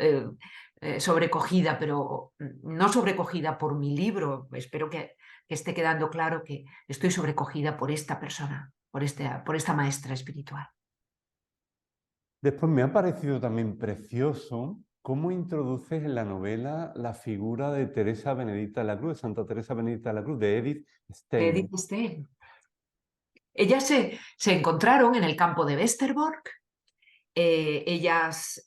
sobrecogida, pero no sobrecogida por mi libro. Espero que esté quedando claro que estoy sobrecogida por esta persona, por esta maestra espiritual. Después me ha parecido también precioso cómo introduces en la novela la figura de Teresa Benedicta de la Cruz, de Santa Teresa Benedicta de la Cruz, de Edith Stein. Edith Stein. Ellas se encontraron en el campo de Westerbork. Ellas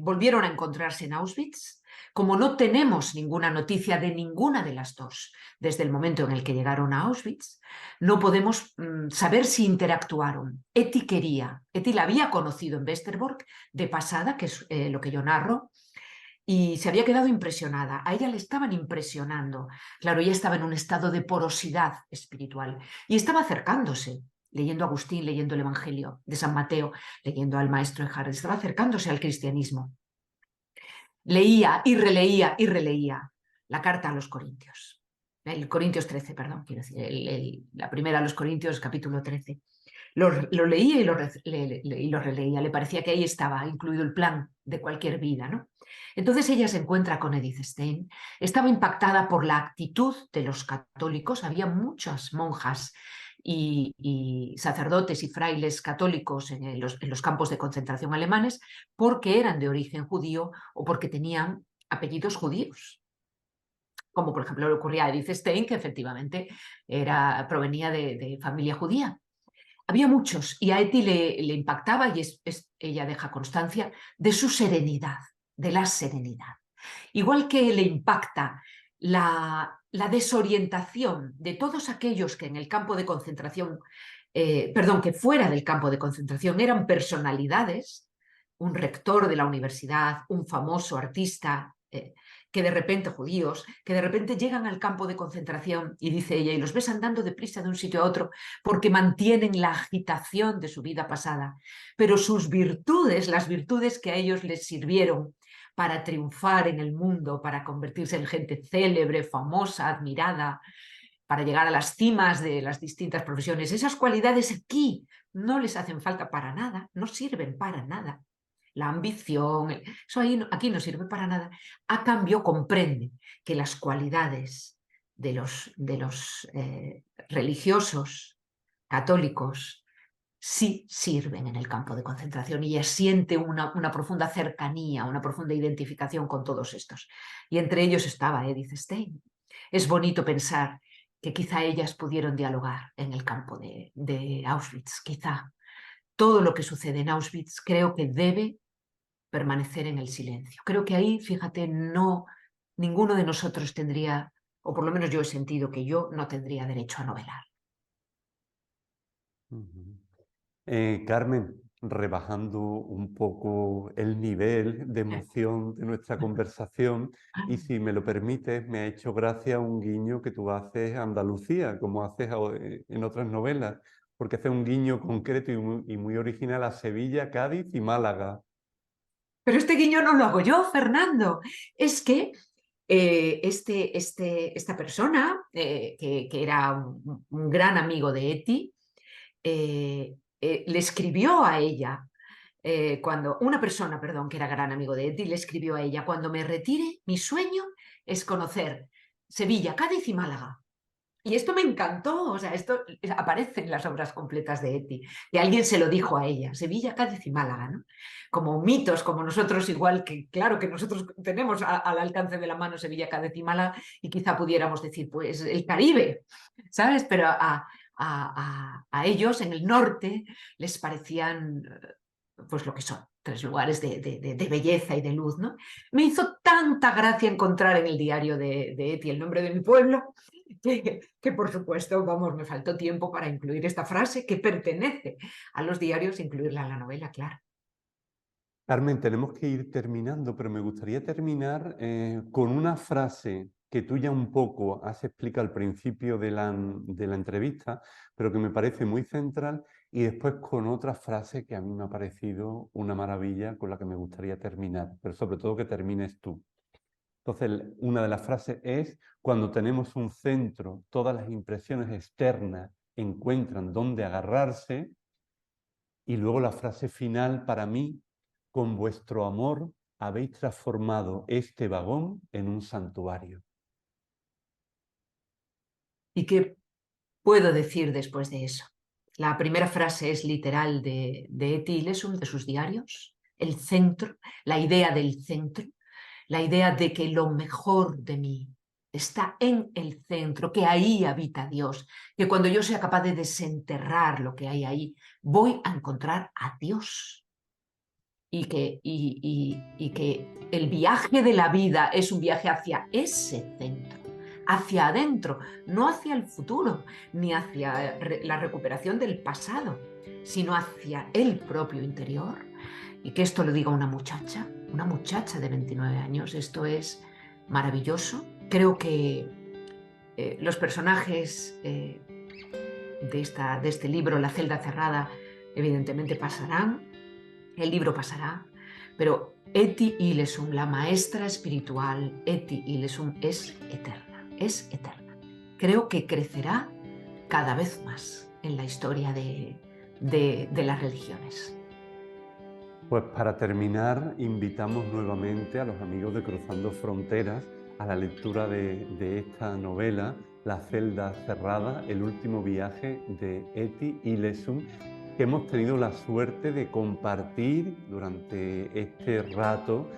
volvieron a encontrarse en Auschwitz. Como no tenemos ninguna noticia de ninguna de las dos desde el momento en el que llegaron a Auschwitz, no podemos saber si interactuaron. Etty la había conocido en Westerbork de pasada, que es lo que yo narro, y se había quedado impresionada. A ella le estaban impresionando. Claro, ella estaba en un estado de porosidad espiritual y estaba acercándose, leyendo a Agustín, leyendo el Evangelio de San Mateo, leyendo al maestro Eckhart, estaba acercándose al cristianismo. Leía y releía la carta a los Corintios. El Corintios 13, perdón, quiero decir, la primera a los Corintios, capítulo 13. Lo leía y lo releía. Le parecía que ahí estaba incluido el plan de cualquier vida, ¿no? Entonces ella se encuentra con Edith Stein. Estaba impactada por la actitud de los católicos. Había muchas monjas y sacerdotes y frailes católicos en los campos de concentración alemanes porque eran de origen judío o porque tenían apellidos judíos. Como por ejemplo le ocurría a Edith Stein, que efectivamente provenía de familia judía. Había muchos, y a Etty le impactaba, y ella deja constancia de su serenidad, de la serenidad. Igual que le impacta la desorientación de todos aquellos que en el campo de concentración, que fuera del campo de concentración eran personalidades, un rector de la universidad, un famoso artista, que de repente, judíos, que de repente llegan al campo de concentración, y dice ella, y los ves andando deprisa de un sitio a otro porque mantienen la agitación de su vida pasada, pero sus virtudes, las virtudes que a ellos les sirvieron para triunfar en el mundo, para convertirse en gente célebre, famosa, admirada, para llegar a las cimas de las distintas profesiones, esas cualidades aquí no les hacen falta para nada, no sirven para nada. La ambición, eso aquí no sirve para nada. A cambio, comprende que las cualidades de los religiosos católicos sí sirven en el campo de concentración y ella siente una profunda cercanía, una profunda identificación con todos estos. Y entre ellos estaba Edith Stein. Es bonito pensar que quizá ellas pudieron dialogar en el campo de Auschwitz, quizá. Todo lo que sucede en Auschwitz creo que debe permanecer en el silencio. Creo que ahí, fíjate, ninguno de nosotros tendría, o por lo menos yo he sentido que yo no tendría derecho a novelar. Carmen, rebajando un poco el nivel de emoción de nuestra conversación, y si me lo permites, me ha hecho gracia un guiño que tú haces a Andalucía, como haces en otras novelas, porque hace un guiño concreto y muy original a Sevilla, Cádiz y Málaga. Pero este guiño no lo hago yo, Fernando. Es que esta persona, que era un gran amigo de Eti, le escribió a ella, una persona, perdón, que era gran amigo de Eti, le escribió a ella: cuando me retire, mi sueño es conocer Sevilla, Cádiz y Málaga. Y esto me encantó, o sea, esto aparece en las obras completas de Eti, que alguien se lo dijo a ella: Sevilla, Cádiz y Málaga, ¿no? Como mitos, como nosotros, igual que, claro, que nosotros tenemos al alcance de la mano Sevilla, Cádiz y Málaga, y quizá pudiéramos decir, pues, el Caribe, ¿sabes? Pero a ellos, en el norte, les parecían, pues, lo que son, 3 lugares de belleza y de luz, ¿no? Me hizo tanta gracia encontrar en el diario de Eti el nombre de mi pueblo, que por supuesto, vamos, me faltó tiempo para incluir esta frase que pertenece a los diarios, incluirla en la novela, claro. Carmen, tenemos que ir terminando, pero me gustaría terminar con una frase que tú ya un poco has explicado al principio de la entrevista, pero que me parece muy central, y después con otra frase que a mí me ha parecido una maravilla, con la que me gustaría terminar, pero sobre todo que termines tú. Entonces, una de las frases es: cuando tenemos un centro, todas las impresiones externas encuentran dónde agarrarse. Y luego la frase final para mí: con vuestro amor habéis transformado este vagón en un santuario. ¿Y qué puedo decir después de eso? La primera frase es literal de Eti Hillesum, de sus diarios: el centro, la idea del centro, la idea de que lo mejor de mí está en el centro, que ahí habita Dios, que cuando yo sea capaz de desenterrar lo que hay ahí, voy a encontrar a Dios. Y que el viaje de la vida es un viaje hacia ese centro, hacia adentro, no hacia el futuro, ni hacia la recuperación del pasado, sino hacia el propio interior. Y que esto lo diga una muchacha de 29 años, esto es maravilloso. Creo que los personajes de este libro, La celda cerrada, evidentemente pasarán, el libro pasará, pero Eti Hillesum, la maestra espiritual Eti Hillesum, es eterna, es eterna. Creo que crecerá cada vez más en la historia de las religiones. Pues para terminar, invitamos nuevamente a los amigos de Cruzando Fronteras a la lectura de esta novela, La celda cerrada, el último viaje de Eti Hillesum, que hemos tenido la suerte de compartir durante este rato,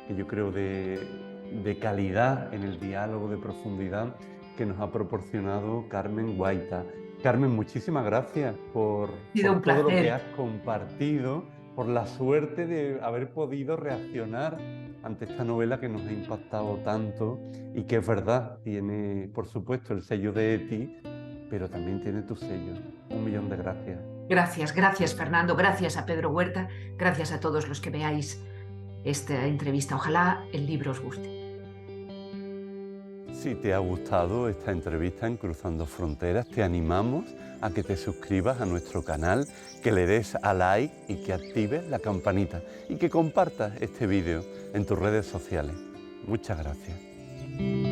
que yo creo de calidad en el diálogo, de profundidad, que nos ha proporcionado Carmen Guaita. Carmen, muchísimas gracias por todo lo que has compartido, por la suerte de haber podido reaccionar ante esta novela que nos ha impactado tanto y que es verdad, tiene por supuesto el sello de Eti, pero también tiene tu sello. 1.000.000 de gracias. Gracias Fernando, gracias a Pedro Huerta, gracias a todos los que veáis esta entrevista. Ojalá el libro os guste. Si te ha gustado esta entrevista en Cruzando Fronteras, te animamos a que te suscribas a nuestro canal, que le des a like y que actives la campanita y que compartas este vídeo en tus redes sociales. Muchas gracias.